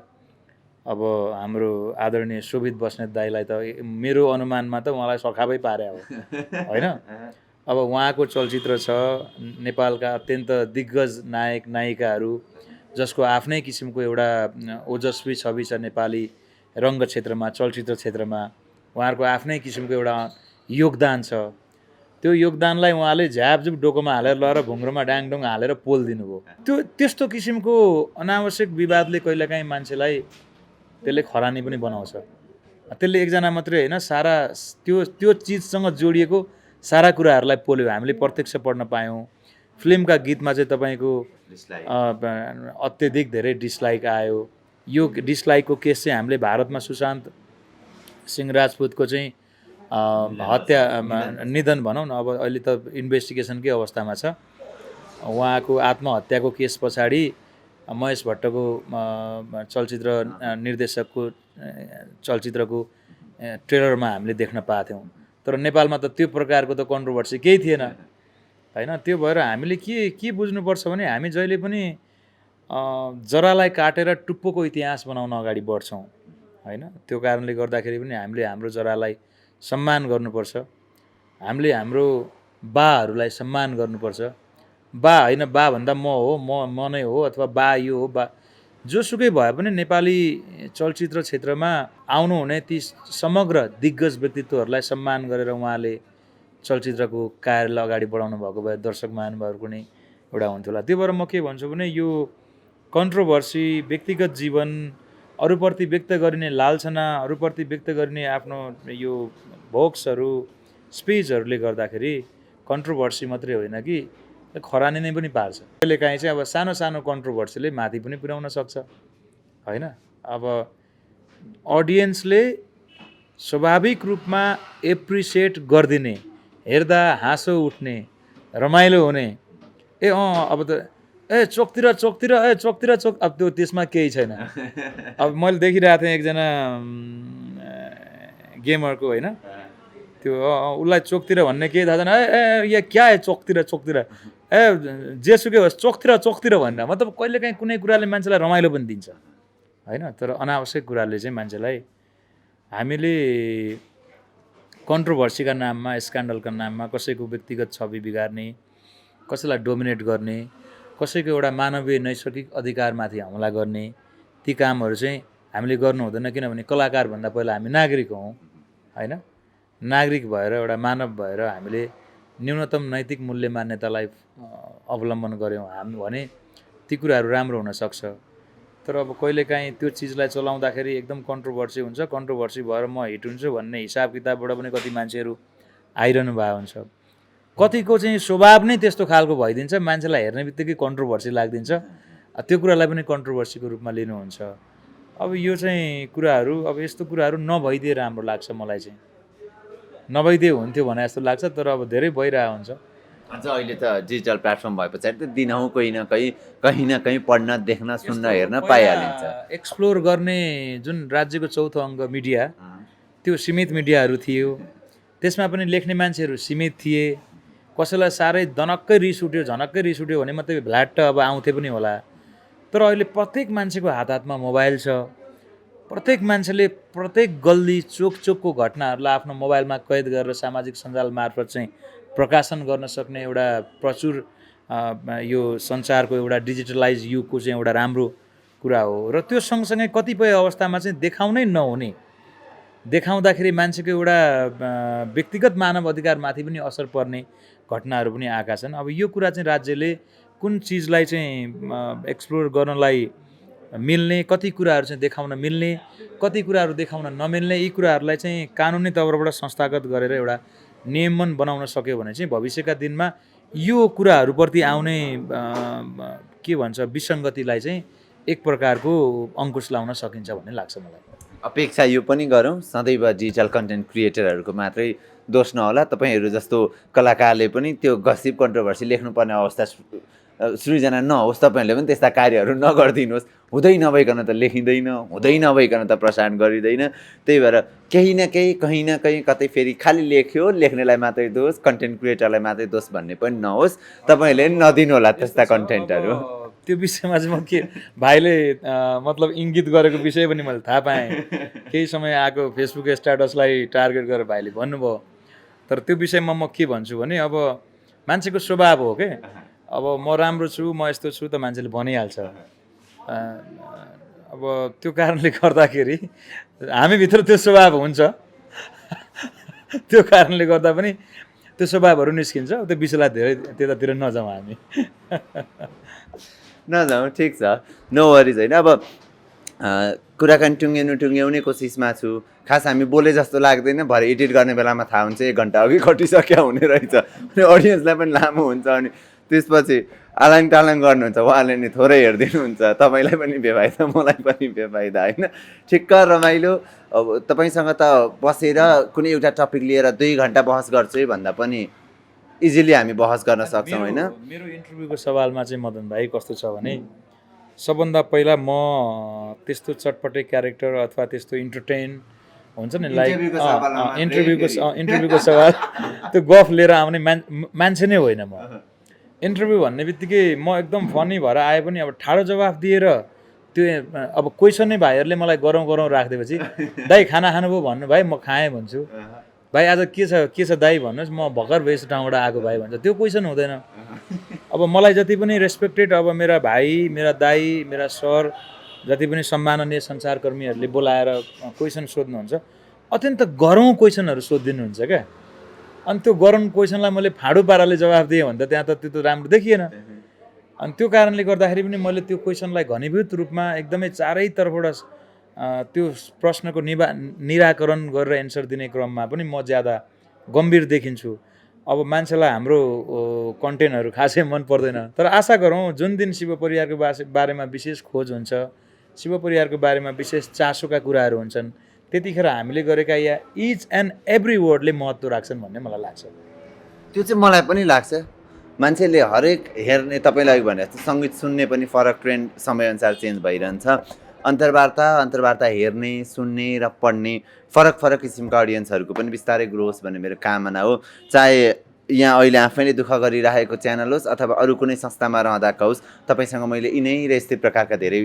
अब हाम्रो आदरणीय शोभित बस्नेत दाईलाई त मेरो अनुमानमा त उहाँलाई सखापै पारे हो होइन। अब उहाँको चलचित्र छ, नेपालका अत्यन्त दिग्गज नायक नायिकाहरू जसको आफ्नै किसिमको एउटा ओजस्वी छवि छ नेपाली रङ्ग क्षेत्रमा, चलचित्र क्षेत्रमा उहाँहरूको आफ्नै किसिमको एउटा योगदान छ। त्यो योगदानलाई उहाँले झ्यापझुप डोकोमा हालेर लगेर भुङ्ग्रोमा डाङडुङ हालेर पोलिदिनु भयो। त्यस्तो किसिमको अनावश्यक विवादले कहिलेकाहीँ मान्छेलाई त्यसले खरानी पनि बनाउँछ। त्यसले एकजना मात्रै होइन, सारा त्यो चिजसँग जोडिएको सारा कुराहरूलाई पोल्यो। हामीले प्रत्यक्ष पढ्न पायौँ। फिल्मका गीतमा चाहिँ तपाईँको अत्यधिक धेरै डिसलाइक आयो। यो डिसलाइकको केस चाहिँ हामीले भारतमा सुशान्त सिंह राजपुतको चाहिँ हत्या निधन भनौँ न, अब अहिले त इन्भेस्टिगेसनकै अवस्थामा छ। उहाँको आत्महत्याको केस पछाडि महेश भट्टको चलचित्र निर्देशकको चलचित्रको ट्रेलरमा हामीले देख्न पाथ्यौँ। तर नेपालमा त त्यो प्रकारको त कन्ट्रोभर्सी केही थिएन होइन। त्यो भएर हामीले के बुझ्नुपर्छ भने हामी जहिले पनि जरालाई काटेर टुप्पोको इतिहास बनाउन अगाडि बढ्छौँ होइन। त्यो कारणले गर्दाखेरि पनि हामीले हाम्रो जरालाई सम्मान गर्नुपर्छ। हामीले हाम्रो बाहरूलाई सम्मान गर्नुपर्छ। बा होइन, बा भन्दा म हो, म नै हो, अथवा बा यो हो, बा जोसुकै भए पनि नेपाली चलचित्र क्षेत्रमा आउनुहुने ती समग्र दिग्गज व्यक्तित्वहरूलाई सम्मान गरेर उहाँले चलचित्रको कार्यलाई अगाडि बढाउनु भएको भए दर्शक महानुभावहरूको नै एउटा हुन्थ्यो होला। त्यो भएर म के भन्छु भने यो कन्ट्रोभर्सी, व्यक्तिगत जीवन, अरूप्रति व्यक्त गरिने लालछना, अरूप्रति व्यक्त गरिने आफ्नो यो भोक्सहरू, स्पिचहरूले गर्दाखेरि कन्ट्रोभर्सी मात्रै होइन कि खरानी नै पनि पार्छ। कहिलेकाहीँ चाहिँ अब सानो सानो कन्ट्रोभर्सीले माथि पनि पुर्याउन सक्छ होइन। अब अडियन्सले स्वाभाविक रूपमा एप्रिसिएट गरिदिने, हेर्दा हाँसो उठ्ने, रमाइलो हुने, अब त चोकतिर अब त्यो त्यसमा केही छैन। अब मैले देखिरहेको थिएँ एकजना गेमरको होइन, त्यो उसलाई चोकतिर भन्ने केही थाहा छैन। या क्या है चोकतिर जेसुकै होस् चोकतिर भनेर, मतलब कहिलेकाहीँ कुनै कुराले मान्छेलाई रमाइलो पनि दिन्छ होइन। तर अनावश्यक कुराले चाहिँ मान्छेलाई हामीले कन्ट्रोभर्सीका नाममा, स्क्यान्डलका नाममा कसैको व्यक्तिगत छवि बिगार्ने, कसैलाई डोमिनेट गर्ने, कसैको एउटा मानवीय नैसर्गिक अधिकारमाथि हमला गर्ने, ती कामहरू चाहिँ हामीले गर्नु हुँदैन। किनभने कलाकारभन्दा पहिला हामी नागरिक हौँ होइन। नागरिक भएर एउटा मानव भएर हामीले न्यूनतम नैतिक मूल्य मान्यतालाई अवलम्बन गऱ्यौँ भने ती कुराहरू राम्रो हुनसक्छ। तर अब कहिलेकाहीँ त्यो चिजलाई चलाउँदाखेरि एकदम कन्ट्रोभर्सी हुन्छ, कन्ट्रोभर्सी भएर म हिट हुन्छु भन्ने हिसाब किताबबाट पनि कति मान्छेहरू आइरहनु भएको हुन्छ। कतिको चाहिँ स्वभाव नै त्यस्तो खालको भइदिन्छ, मान्छेलाई हेर्ने बित्तिकै कन्ट्रोभर्सी लाग्दिन्छ, त्यो कुरालाई पनि कन्ट्रोभर्सीको रूपमा लिनुहुन्छ। अब यो चाहिँ कुराहरू, अब यस्तो कुराहरू नभइदिए राम्रो लाग्छ मलाई चाहिँ, नभइदिए हुन्थ्यो भने जस्तो लाग्छ। तर अब धेरै भइरहेको हुन्छ। अझ अहिले त डिजिटल प्लेटफर्म भए पछाडि त दिनहुँ कहीँ न कहीँ पढ्न, देख्न, सुन्न, हेर्न पाइहालिन्छ। एक्सप्लोर गर्ने जुन राज्यको चौथो अङ्ग मिडिया, त्यो सीमित मिडियाहरू थियो। त्यसमा पनि लेख्ने मान्छेहरू सीमित थिए। कसैलाई साह्रै दनक्कै रिस उठ्यो, झनक्कै रिस उठ्यो भने मात्रै भ्ल्याट्ट अब आउँथे पनि होला। तर अहिले प्रत्येक मान्छेको हातमा मोबाइल छ। प्रत्येक मान्छेले प्रत्येक गल्ली चोकको घटनाहरूलाई आफ्नो मोबाइलमा कैद गरेर सामाजिक सञ्जाल मार्फत चाहिँ प्रकाशन गर्न सक्ने एउटा प्रचुर यो सञ्चारको एउटा डिजिटलाइज युगको चाहिँ एउटा राम्रो कुरा हो। र त्यो सँगसँगै कतिपय अवस्थामा चाहिँ देखाउनै नहुने, देखाउँदाखेरि मान्छेको एउटा व्यक्तिगत मानव अधिकारमाथि पनि असर पर्ने घटनाहरू पनि आएका छन्। अब यो कुरा चाहिँ राज्यले कुन चिजलाई चाहिँ एक्सप्लोर गर्नलाई मिल्ने, कति कुराहरू चाहिँ देखाउन मिल्ने, कति कुराहरू देखाउन नमिल्ने, यी कुराहरूलाई चाहिँ कानुनी तवरबाट संस्थागत गरेर एउटा नियमन बनाउन सक्यो भने चाहिँ भविष्यका दिनमा यो कुराहरूप्रति आउने के भन्छ विसङ्गतिलाई चाहिँ एक प्रकारको अङ्कुश लाउन सकिन्छ भन्ने लाग्छ मलाई। अपेक्षा यो पनि गरौँ, सदैव डिजिटल कन्टेन्ट क्रिएटरहरूको मात्रै दोष नहोला, तपाईँहरू जस्तो कलाकारले पनि त्यो गसिप कन्ट्रोभर्सी लेख्नुपर्ने अवस्था सृजना नहोस्, तपाईँहरूले पनि त्यस्ता कार्यहरू नगरिदिनुहोस्। हुँदै नभइकन त लेखिँदैन, हुँदै नभइकन त प्रसारण गरिँदैन। त्यही भएर कहीँ न कहीँ कतै फेरि खालि लेख्नेलाई मात्रै दोष, कन्टेन्ट क्रिएटरलाई मात्रै दोष भन्ने पनि नहोस्। तपाईँहरूले नदिनु होला त्यस्ता कन्टेन्टहरू। त्यो विषयमा चाहिँ म के भाइले मतलब इङ्गित गरेको विषय पनि मैले थाहा पाएँ। केही समय आएको फेसबुक स्ट्याटसलाई टार्गेट गरेर भाइले भन्नुभयो। तर त्यो विषयमा म के भन्छु भने अब मान्छेको स्वभाव हो के, अब म राम्रो छु, म यस्तो छु त मान्छेले भनिहाल्छ। अब त्यो कारणले गर्दाखेरि हामीभित्र त्यो स्वभाव हुन्छ। त्यो कारणले गर्दा पनि त्यो स्वभावहरू निस्किन्छ। त्यो विषयलाई धेरै त्यतातिर नजाउँ हामी। नजाउँ, ठिक छ, नो वरिज होइन। अब कुराकानी टुङ्ग्याउने कोसिसमा छु। खास हामी बोले जस्तो लाग्दैन, भरे एडिट गर्ने बेलामा थाहा हुन्छ 1 घन्टा अघि कटिसक्यो हुने रहेछ। अनि अडियन्सलाई पनि लामो हुन्छ, अनि त्यसपछि आलाङ टालाङ गर्नुहुन्छ, उहाँले नि थोरै हेरिदिनुहुन्छ। तपाईँलाई पनि बेफाइदा, मलाई पनि बेफाइदा होइन। ठिक्क रमाइलो। अब तपाईँसँग त बसेर कुनै एउटा टपिक लिएर 2 घन्टा बहस गर्छु भन्दा पनि इजिली हामी बहस गर्न सक्छौँ होइन। मेरो इन्टरभ्यूको सवालमा चाहिँ मदन भाइ कस्तो छ भने, सबभन्दा पहिला म त्यस्तो चटपटे क्यारेक्टर अथवा त्यस्तो इन्टरटेन हुन्छ नि, लाइक इन्टरभ्यूको सवाल त्यो गफ लिएर आउने मान्छे नै होइन म। इन्टरभ्यू भन्ने बित्तिकै म एकदम फनी भएर आए पनि अब ठाडो जवाफ दिएर त्यो अब क्वेसनै भाइहरूले मलाई गरौँ राखिदिएपछि दाइ खाना खानुभयो भन्नु, भाइ म खाएँ भन्छु। भाइ आज के छ दाइ भन्नुहोस्, म भर्खर बेस ठाउँबाट आएको भाइ भन्छ। त्यो क्वेसन हुँदैन। अब मलाई जति पनि रेस्पेक्टेड, अब मेरा भाइ, मेरा दाइ, मेरा सर, जति पनि सम्माननीय सञ्चारकर्मीहरूले बोलाएर क्वेसन सोध्नुहुन्छ, अत्यन्त गरौँ क्वेसनहरू सोधिदिनुहुन्छ क्या। अनि त्यो गरौँ क्वेसनलाई मैले फाडो पाराले जवाफ दिएँ भने त त्यहाँ त त्यो त राम्रो देखिएन। अनि त्यो कारणले गर्दाखेरि पनि मैले त्यो क्वेसनलाई घनीभूत रूपमा एकदमै चारैतर्फबाट त्यो प्रश्नको निराकरण गरेर एन्सर दिने क्रममा पनि म ज्यादा गम्भीर देखिन्छु। अब मान्छेलाई हाम्रो कन्टेन्टहरू खासै मन पर्दैन। तर आशा गरौँ जुन दिन शिव परिवारको बारेमा विशेष खोज हुन्छ, शिव परिवारको बारेमा विशेष चासोका कुराहरू हुन्छन्, त्यतिखेर हामीले गरेका या इच एन्ड एभ्री वर्डले महत्त्व राख्छन् भन्ने मलाई लाग्छ। त्यो चाहिँ मलाई पनि लाग्छ। मान्छेले हरेक हेर्ने, तपाईँलाई भने जस्तो सङ्गीत सुन्ने पनि फरक ट्रेन्ड समयअनुसार चेन्ज भइरहन्छ। अन्तर्वार्ता हेर्ने, सुन्ने र पढ्ने फरक किसिमका अडियन्सहरूको पनि बिस्तारै ग्रोस भन्ने मेरो कामना हो। चाहे यहाँ अहिले आफैले दुःख गरिरहेको च्यानल होस् अथवा अरू कुनै संस्थामा रहँदाका होस्, तपाईँसँग मैले यिनै र यस्तै प्रकारका धेरै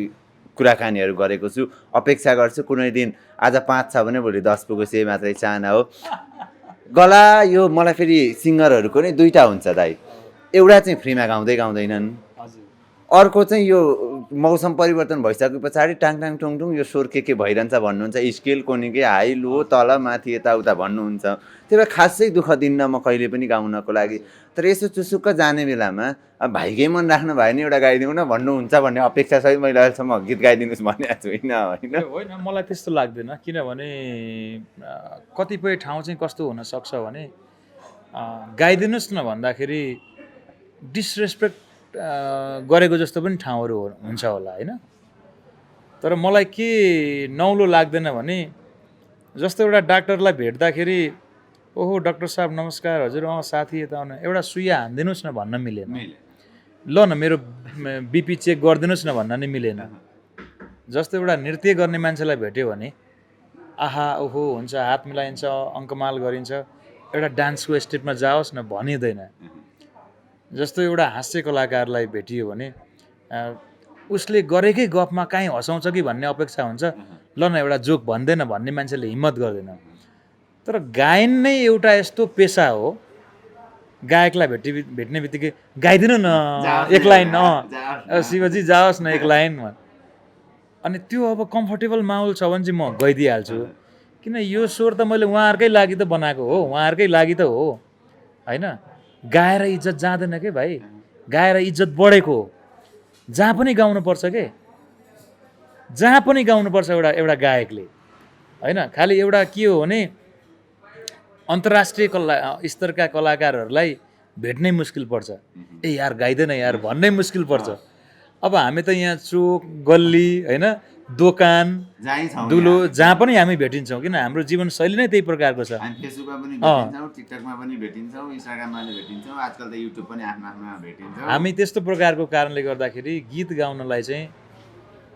कुराकानीहरू गरेको छु। अपेक्षा गर्छु कुनै दिन आज 5 छ भने भोलि 10 पुगोस्, यही मात्रै चाहना हो। गला यो मलाई फेरि सिङ्गरहरूको नै 2टा हुन्छ दाइ। एउटा चाहिँ फ्रीमा गाउँदैनन्, अर्को चाहिँ यो मौसम परिवर्तन भइसके पछाडि टाङ टुङ यो स्वर के भइरहन्छ भन्नुहुन्छ, स्केल कोनिके हाई लो तल माथि यताउता भन्नुहुन्छ। त्यही भएर खासै दुःख दिन्न म कहिले पनि गाउनको लागि। तर यसो चुसुक्क जाने बेलामा अब भाइकै मन राख्नु भयो भने एउटा गाइदिउँ न भन्नुहुन्छ भन्ने अपेक्षासहित मैले अहिलेसम्म गीत गाइदिनुहोस् भनेको छुइनँ होइन। होइन मलाई त्यस्तो लाग्दैन, किनभने कतिपय ठाउँ चाहिँ कस्तो हुनसक्छ भने गाइदिनुहोस् न भन्दाखेरि डिसरेस्पेक्ट गरेको जस्तो पनि ठाउँहरू हुन्छ होला होइन। तर मलाई के नौलो लाग्दैन भने जस्तो एउटा डाक्टरलाई भेट्दाखेरि ओहो डाक्टर साहब नमस्कार, हजुर साथी यता आउनु, एउटा सुइया हानिदिनुहोस् न भन्न मिलेन। ल न मेरो बिपी चेक गरिदिनुहोस् न भन्न नै मिलेन। जस्तो एउटा नृत्य गर्ने मान्छेलाई भेट्यो भने आहा ओहो हुन्छ, हात मिलाइन्छ, अङ्कमाल गरिन्छ, एउटा डान्सको स्टेपमा जाओस् न भनिँदैन। जस्तो एउटा हास्य कलाकारलाई भेटियो भने उसले गरेकै गफमा काहीँ हँसाउँछ कि भन्ने अपेक्षा हुन्छ, ल न एउटा जोक भन्दैन भन्ने मान्छेले हिम्मत गर्दैन। तर गायन नै एउटा यस्तो पेसा हो, गायकलाई भेट्ने बित्तिकै गाइदिनु न एक लाइन, शिवजी जाओस् न एक लाइन भन्। अनि त्यो अब कम्फर्टेबल माहौल छ भने चाहिँ म गइदिइहाल्छु, किन यो स्वर त मैले उहाँहरूकै लागि त बनाएको हो, उहाँहरूकै लागि त हो होइन। गाएर इज्जत जाँदैन के भाइ, गाएर इज्जत बढेको हो। जहाँ पनि गाउनुपर्छ के, जहाँ पनि गाउनुपर्छ एउटा गायकले होइन। खालि एउटा के हो भने अन्तर्राष्ट्रिय स्तरका कलाकारहरूलाई भेट्नै मुस्किल पर्छ, ए यार गाइदैन यार भन्नै मुस्किल पर्छ। अब हामी त यहाँ चोक गल्ली होइन, दोकान दुलो जहाँ पनि हामी भेटिन्छौँ, किन हाम्रो जीवनशैली नै त्यही प्रकारको छ। फेसबुकमा पनि भेटिन्छौँ, टिकटकमा पनि भेटिन्छौँ, इन्स्टाग्राममा पनि भेटिन्छौँ, आजकल त युट्युब पनि आफ्नो भेटिन्छौँ। हामी त्यस्तो प्रकारको कारणले गर्दाखेरि गीत गाउनलाई चाहिँ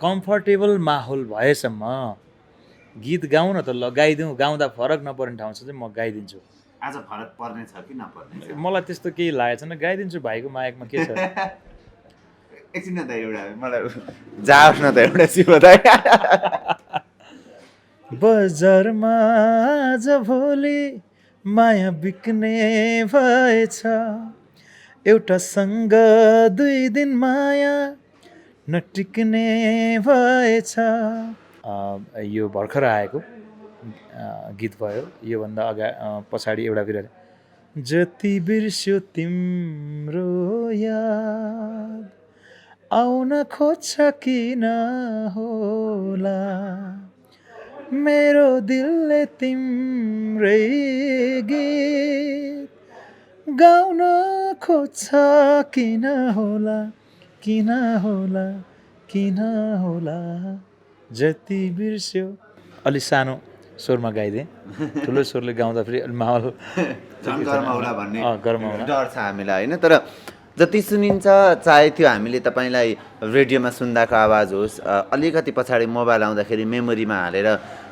कम्फर्टेबल माहौल भएसम्म गीत गाउँ न त, ल गाइदिउँ, गाउँदा फरक नपर्ने ठाउँ छ चाहिँ म गाइदिन्छु। आज फरक पर्ने छ कि नपर्ने? मलाई त्यस्तो केही लागेको छैन, गाइदिन्छु, भाइको मायाकमा के छ। एकछिन त एउटा मलाई जाओस् न त एउटा शिवदाइ। बजारमा आज भोलि माया बिक्ने भएछ, एउटासँग 2 दिन माया नटिक्ने भएछ। यो भर्खर आएको गीत भयो। योभन्दा पछाडि एउटा बिरालो, जति बिर्स्यो तिम्रो याद आउन खोज्छ किन होला, मेरो दिलले तिम्रै गीत गाउन खोज्छ किन होला, किन होला, किन होला, जति बिर्स्यो। अलि सानो स्वरमा गाइदिएँ, ठुलो स्वरले गाउँदा फेरि माहौल गरमाउला भन्ने गरमाउला डर छ हामीलाई होइन। तर जति सुनिन्छ, चाहे त्यो हामीले तपाईँलाई रेडियोमा सुन्दाको आवाज होस्, अलिकति पछाडि मोबाइल आउँदाखेरि मेमोरीमा हालेर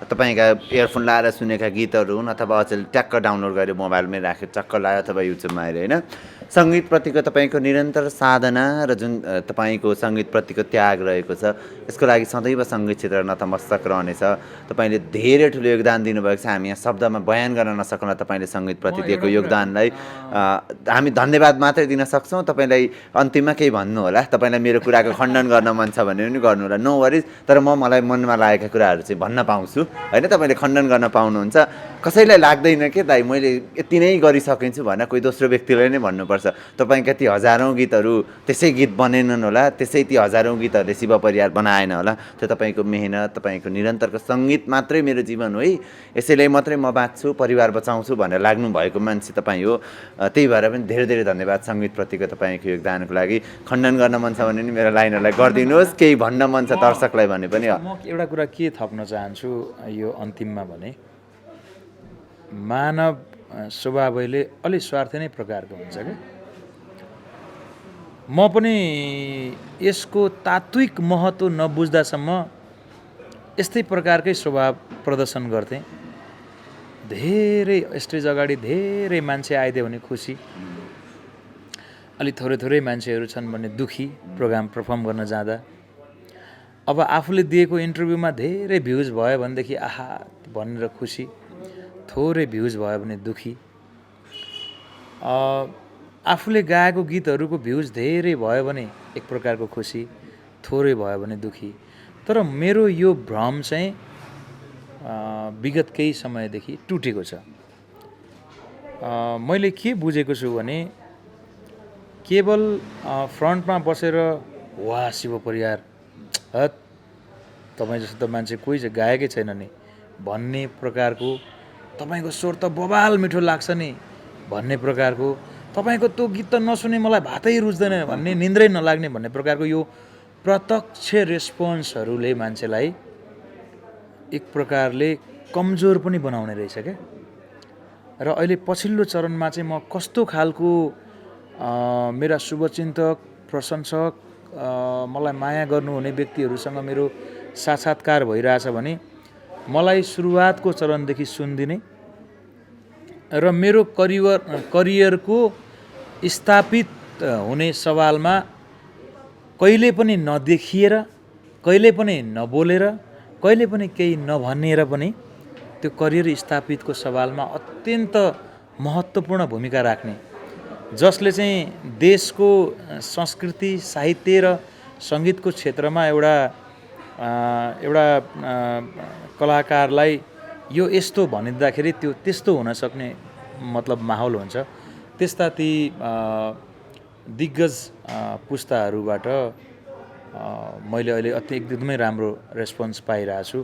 तपाईँका इयरफोन लाएर सुनेका गीतहरू हुन्, अथवा अचेल ट्याक्क डाउनलोड गरेर मोबाइलमै राखेर टक्क लायो, अथवा युट्युबमा हेरेर होइन। सङ्गीतप्रतिको तपाईँको निरन्तर साधना र जुन तपाईँको सङ्गीतप्रतिको त्याग रहेको छ, यसको लागि सदैव सङ्गीत क्षेत्र नतमस्तक रहनेछ। तपाईँले धेरै ठुलो योगदान दिनुभएको छ, हामी यहाँ शब्दमा बयान गर्न नसक्नुला तपाईँले सङ्गीतप्रति दिएको योगदानलाई हामी धन्यवाद मात्रै दिन सक्छौँ। तपाईँलाई अन्तिममा केही भन्नु होला, तपाईँलाई मेरो कुराको खण्डन गर्न मन छ भने पनि गर्नु होला, नो वरिज। तर मलाई मनमा लागेका कुराहरू चाहिँ भन्न पाउँछु होइन, तपाईँले खण्डन गर्न पाउनुहुन्छ। कसैलाई लाग्दैन के दाइ मैले यति नै गरिसकिन्छु भनेर कोही दोस्रो व्यक्तिलाई नै भन्नुपर्छ। तपाईँका ती हजारौँ गीतहरू त्यसै गीत बनेनन् होला, त्यसै ती हजारौँ गीतहरूले शिव परिवार बनाएन होला। त्यो तपाईँको मेहनत, तपाईँको निरन्तरको सङ्गीत मात्रै मेरो जीवन हो है, यसैले मात्रै म बाँच्छु, परिवार बचाउँछु भनेर लाग्नु भएको मान्छे तपाईँ हो। त्यही भएर पनि धेरै धेरै धन्यवाद सङ्गीतप्रतिको तपाईँको योगदानको लागि। खण्डन गर्न मन छ भने नि मेरो लाइनहरूलाई गरिदिनुहोस्, केही भन्न मन छ दर्शकलाई भने पनि। म एउटा कुरा के थप्न चाहन्छु यो अन्तिममा भने, मानव स्वभावैले अलि स्वार्थी नै प्रकारको हुन्छ क्या। म पनि यसको तात्विक महत्त्व नबुझ्दासम्म यस्तै प्रकारकै स्वभाव प्रदर्शन गर्थेँ। धेरै स्टेज अगाडि धेरै मान्छे आइदियो भने खुसी, अलि थोरै मान्छेहरू छन् भने दुखी प्रोग्राम पर्फर्म गर्न जाँदा। अब आफूले दिएको इन्टरभ्यूमा धेरै भ्युज भयो भनेदेखि आहा भनेर खुसी, थोरै भ्युज भयो भने दुखी। आफूले गाएको गीतहरूको भ्युज धेरै भयो भने एक प्रकारको खुसी, थोरै भयो भने दुःखी। तर मेरो यो भ्रम चाहिँ विगत केही समयदेखि टुटेको छ। मैले के बुझेको छु भने केवल फ्रन्टमा बसेर वाह शिव परियार हत तपाईँ जस्तो त मान्छे कोही चाहिँ गाएकै छैन नि भन्ने प्रकारको, तपाईँको स्वर त बबाल मिठो लाग्छ नि भन्ने प्रकारको, तपाईँको त्यो गीत त नसुने मलाई भातै रुच्दैन भन्ने, निन्द्रै नलाग्ने भन्ने प्रकारको यो प्रत्यक्ष रेस्पोन्सहरूले मान्छेलाई एक प्रकारले कमजोर पनि बनाउने रहेछ क्या। र अहिले पछिल्लो चरणमा चाहिँ म कस्तो खालको मेरा शुभचिन्तक, प्रशंसक, मलाई माया गर्नुहुने व्यक्तिहरूसँग मेरो साक्षात्कार भइरहेछ भने मलाई सुरुवातको चरणदेखि सुनिदिने र मेरो करियरको स्थापित हुने सवालमा कहिले पनि नदेखिएर, कहिले पनि नबोलेर, कहिले पनि केही नभनिएर पनि त्यो करियर स्थापितको सवालमा अत्यन्त महत्त्वपूर्ण भूमिका राख्ने, जसले चाहिँ देशको संस्कृति, साहित्य र सङ्गीतको क्षेत्रमा एउटा कलाकारलाई यो यस्तो भनिदिँदाखेरि त्यो त्यस्तो हुन सक्ने मतलब माहौल हुन्छ। त्यस्ता ती दिग्गज पुस्ताहरूबाट मैले अहिले एकदमै राम्रो रेस्पोन्स पाइरहेको छु।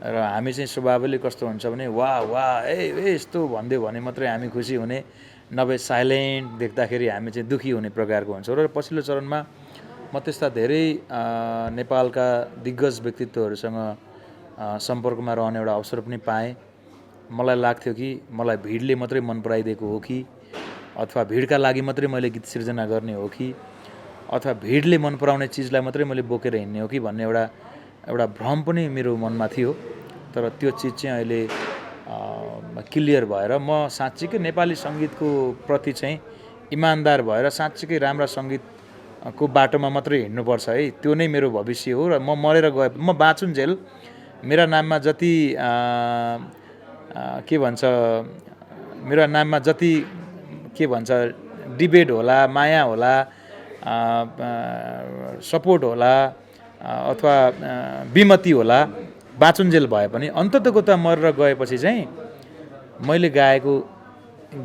र हामी चाहिँ स्वभावले कस्तो हुन्छ भने वाह वाह यस्तो भनिदियो भने मात्रै हामी खुसी हुने, नभए साइलेन्ट देख्दाखेरि हामी चाहिँ दुःखी हुने प्रकारको हुन्छौँ। र पछिल्लो चरणमा म त्यस्ता धेरै नेपालका दिग्गज व्यक्तित्वहरूसँग सम्पर्कमा रहने एउटा अवसर पनि पाएँ। मलाई लाग्थ्यो कि मलाई भिडले मात्रै मन पराइदिएको हो कि, अथवा भिडका लागि मात्रै मैले गीत सिर्जना गर्ने हो कि, अथवा भिडले मन पराउने चिजलाई मात्रै मैले बोकेर हिँड्ने हो कि भन्ने एउटा भ्रम पनि मेरो मनमा थियो। तर त्यो चिज चाहिँ अहिले क्लियर भएर म साँच्चीकै नेपाली सङ्गीतको प्रति चाहिँ इमान्दार भएर साँच्चीकै राम्रा सङ्गीतको बाटोमा मात्रै हिँड्नुपर्छ है, त्यो नै मेरो भविष्य हो। र म मरेर गए, म बाँचुन्जेल मेरा नाममा जति के भन्छ, मेरा नाममा जति के भन्छ डिबेट होला, माया होला, सपोर्ट होला, अथवा विमति होला, बाँचुन्जेल भए पनि अन्ततको त मरेर गएपछि चाहिँ मैले गाएको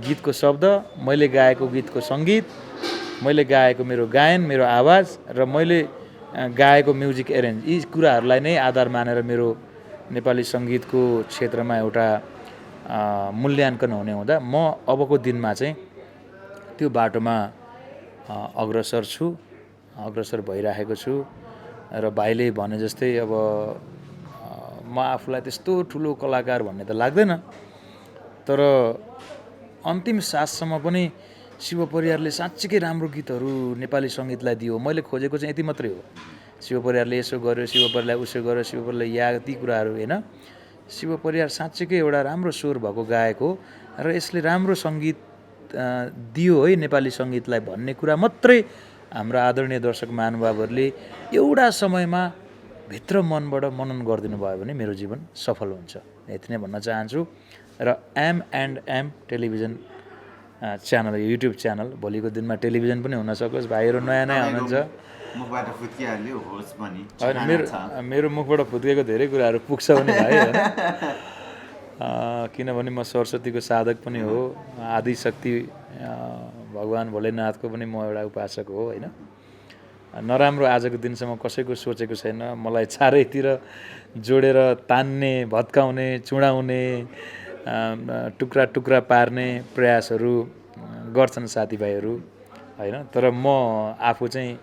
गीतको शब्द, मैले गाएको गीतको सङ्गीत, मैले गाएको मेरो गायन, मेरो आवाज र मैले गाएको म्युजिक एरेन्ज, यी कुराहरूलाई नै आधार मानेर मेरो नेपाली सङ्गीतको क्षेत्रमा एउटा मूल्याङ्कन हुने हुँदा म अबको दिनमा चाहिँ त्यो बाटोमा अग्रसर छु, अग्रसर भइरहेको छु। र भाइले भने जस्तै अब म आफूलाई त्यस्तो ठुलो कलाकार भन्ने त लाग्दैन, तर अन्तिम साससम्म पनि शिव परियारले साँच्चीकै राम्रो गीतहरू नेपाली सङ्गीतलाई दियो। मैले खोजेको चाहिँ यति मात्रै हो, शिव परियारले यसो गर्यो, शिव परियारलाई उसो गर्यो, शिव परियारले या ती कुराहरू होइन। शिव परियार साँच्चीकै एउटा राम्रो स्वर भएको गायक हो र यसले राम्रो सङ्गीत दियो है नेपाली सङ्गीतलाई भन्ने कुरा मात्रै हाम्रा आदरणीय दर्शक महानुभावहरूले एउटा समयमा भित्र मनबाट मनन गरिदिनु भयो भने मेरो जीवन सफल हुन्छ, यति नै भन्न चाहन्छु। र M&M television channel, YouTube channel, भोलिको दिनमा टेलिभिजन पनि हुन सकोस्। भाइहरू नयाँ नयाँ हुनुहुन्छ, होइन मेरो मुखबाट फुत्केको धेरै कुराहरू पुग्छ भने भाइ, होइन? किनभने म सरस्वतीको साधक पनि हो, आदिशक्ति भगवान् भोलेनाथको पनि म एउटा उपासक हो, होइन? नराम्रो आजको दिनसम्म कसैको सोचेको छैन। मलाई चारैतिर जोडेर तान्ने, भत्काउने, चुडाउने, टुक्रा टुक्रा पार्ने प्रयासहरू गर्छन् साथीभाइहरू, होइन? तर म आफू चाहिँ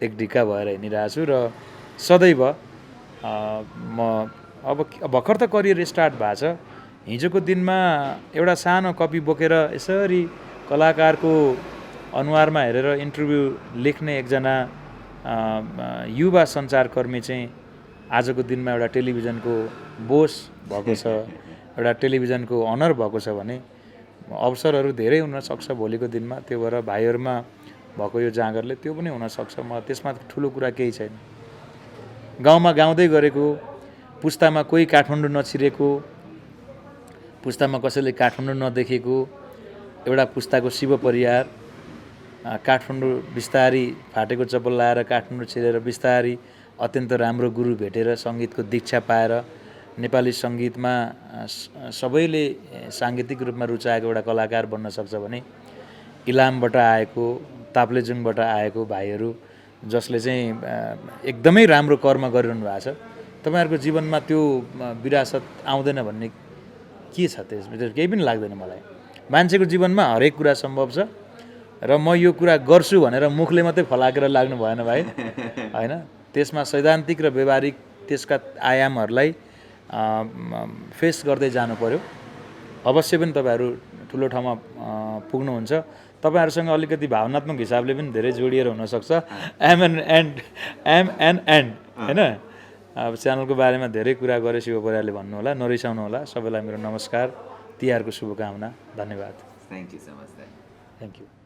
एक ढिक्का भएर हिँडिरहेको छु र सदैव म अब भर्खर त करियर स्टार्ट भएको छ। हिजोको दिनमा एउटा सानो कपी बोकेर यसरी कलाकारको अनुहारमा हेरेर इन्टरभ्यू लेख्ने एकजना युवा सञ्चारकर्मी चाहिँ आजको दिनमा एउटा टेलिभिजनको बोस भएको छ, एउटा टेलिभिजनको अनर भएको छ भने अवसरहरू धेरै हुनसक्छ भोलिको दिनमा। त्यो भएर भाइहरूमा भएको यो जाँगरले त्यो पनि हुनसक्छ। म त्यसमा ठुलो कुरा केही छैन। गाउँमा गाउँदै गरेको, पुस्तामा कोही काठमाडौँ नछिरेको, पुस्तामा कसैले काठमाडौँ नदेखेको एउटा पुस्ताको शिव परियार काठमाडौँ बिस्तारी फाटेको चप्पल लाएर काठमाडौँ छिरेर बिस्तारी अत्यन्त राम्रो गुरु भेटेर सङ्गीतको दीक्षा पाएर नेपाली सङ्गीतमा सबैले साङ्गीतिक रूपमा रुचाएको एउटा कलाकार बन्न सक्छ भने इलामबाट आएको ताप्लेजुङबाट आएको भाइहरू जसले चाहिँ एकदमै राम्रो कर्म गरिरहनु भएको छ तपाईँहरूको जीवनमा त्यो विरासत आउँदैन भन्ने के छ त्यसभित्र केही पनि लाग्दैन मलाई मान्छेको जीवनमा हरेक कुरा सम्भव छ र म यो कुरा गर्छु भनेर मुखले मात्रै फलाकेर लाग्नु भएन भाइ होइन त्यसमा सैद्धान्तिक र व्यवहारिक त्यसका आयामहरूलाई फेस गर्दै जानु पर्यो अवश्य पनि तपाईँहरू ठुलो ठाउँमा पुग्नुहुन्छ तपाईँहरूसँग अलिकति भावनात्मक हिसाबले पनि धेरै जोडिएर हुनसक्छ एम एन्ड होइन अब च्यानलको बारेमा धेरै कुरा गरे शिव परियारले भन्नुहोला नरिसाउनु होला सबैलाई मेरो नमस्कार तिहारको शुभकामना धन्यवाद thank you so much thank you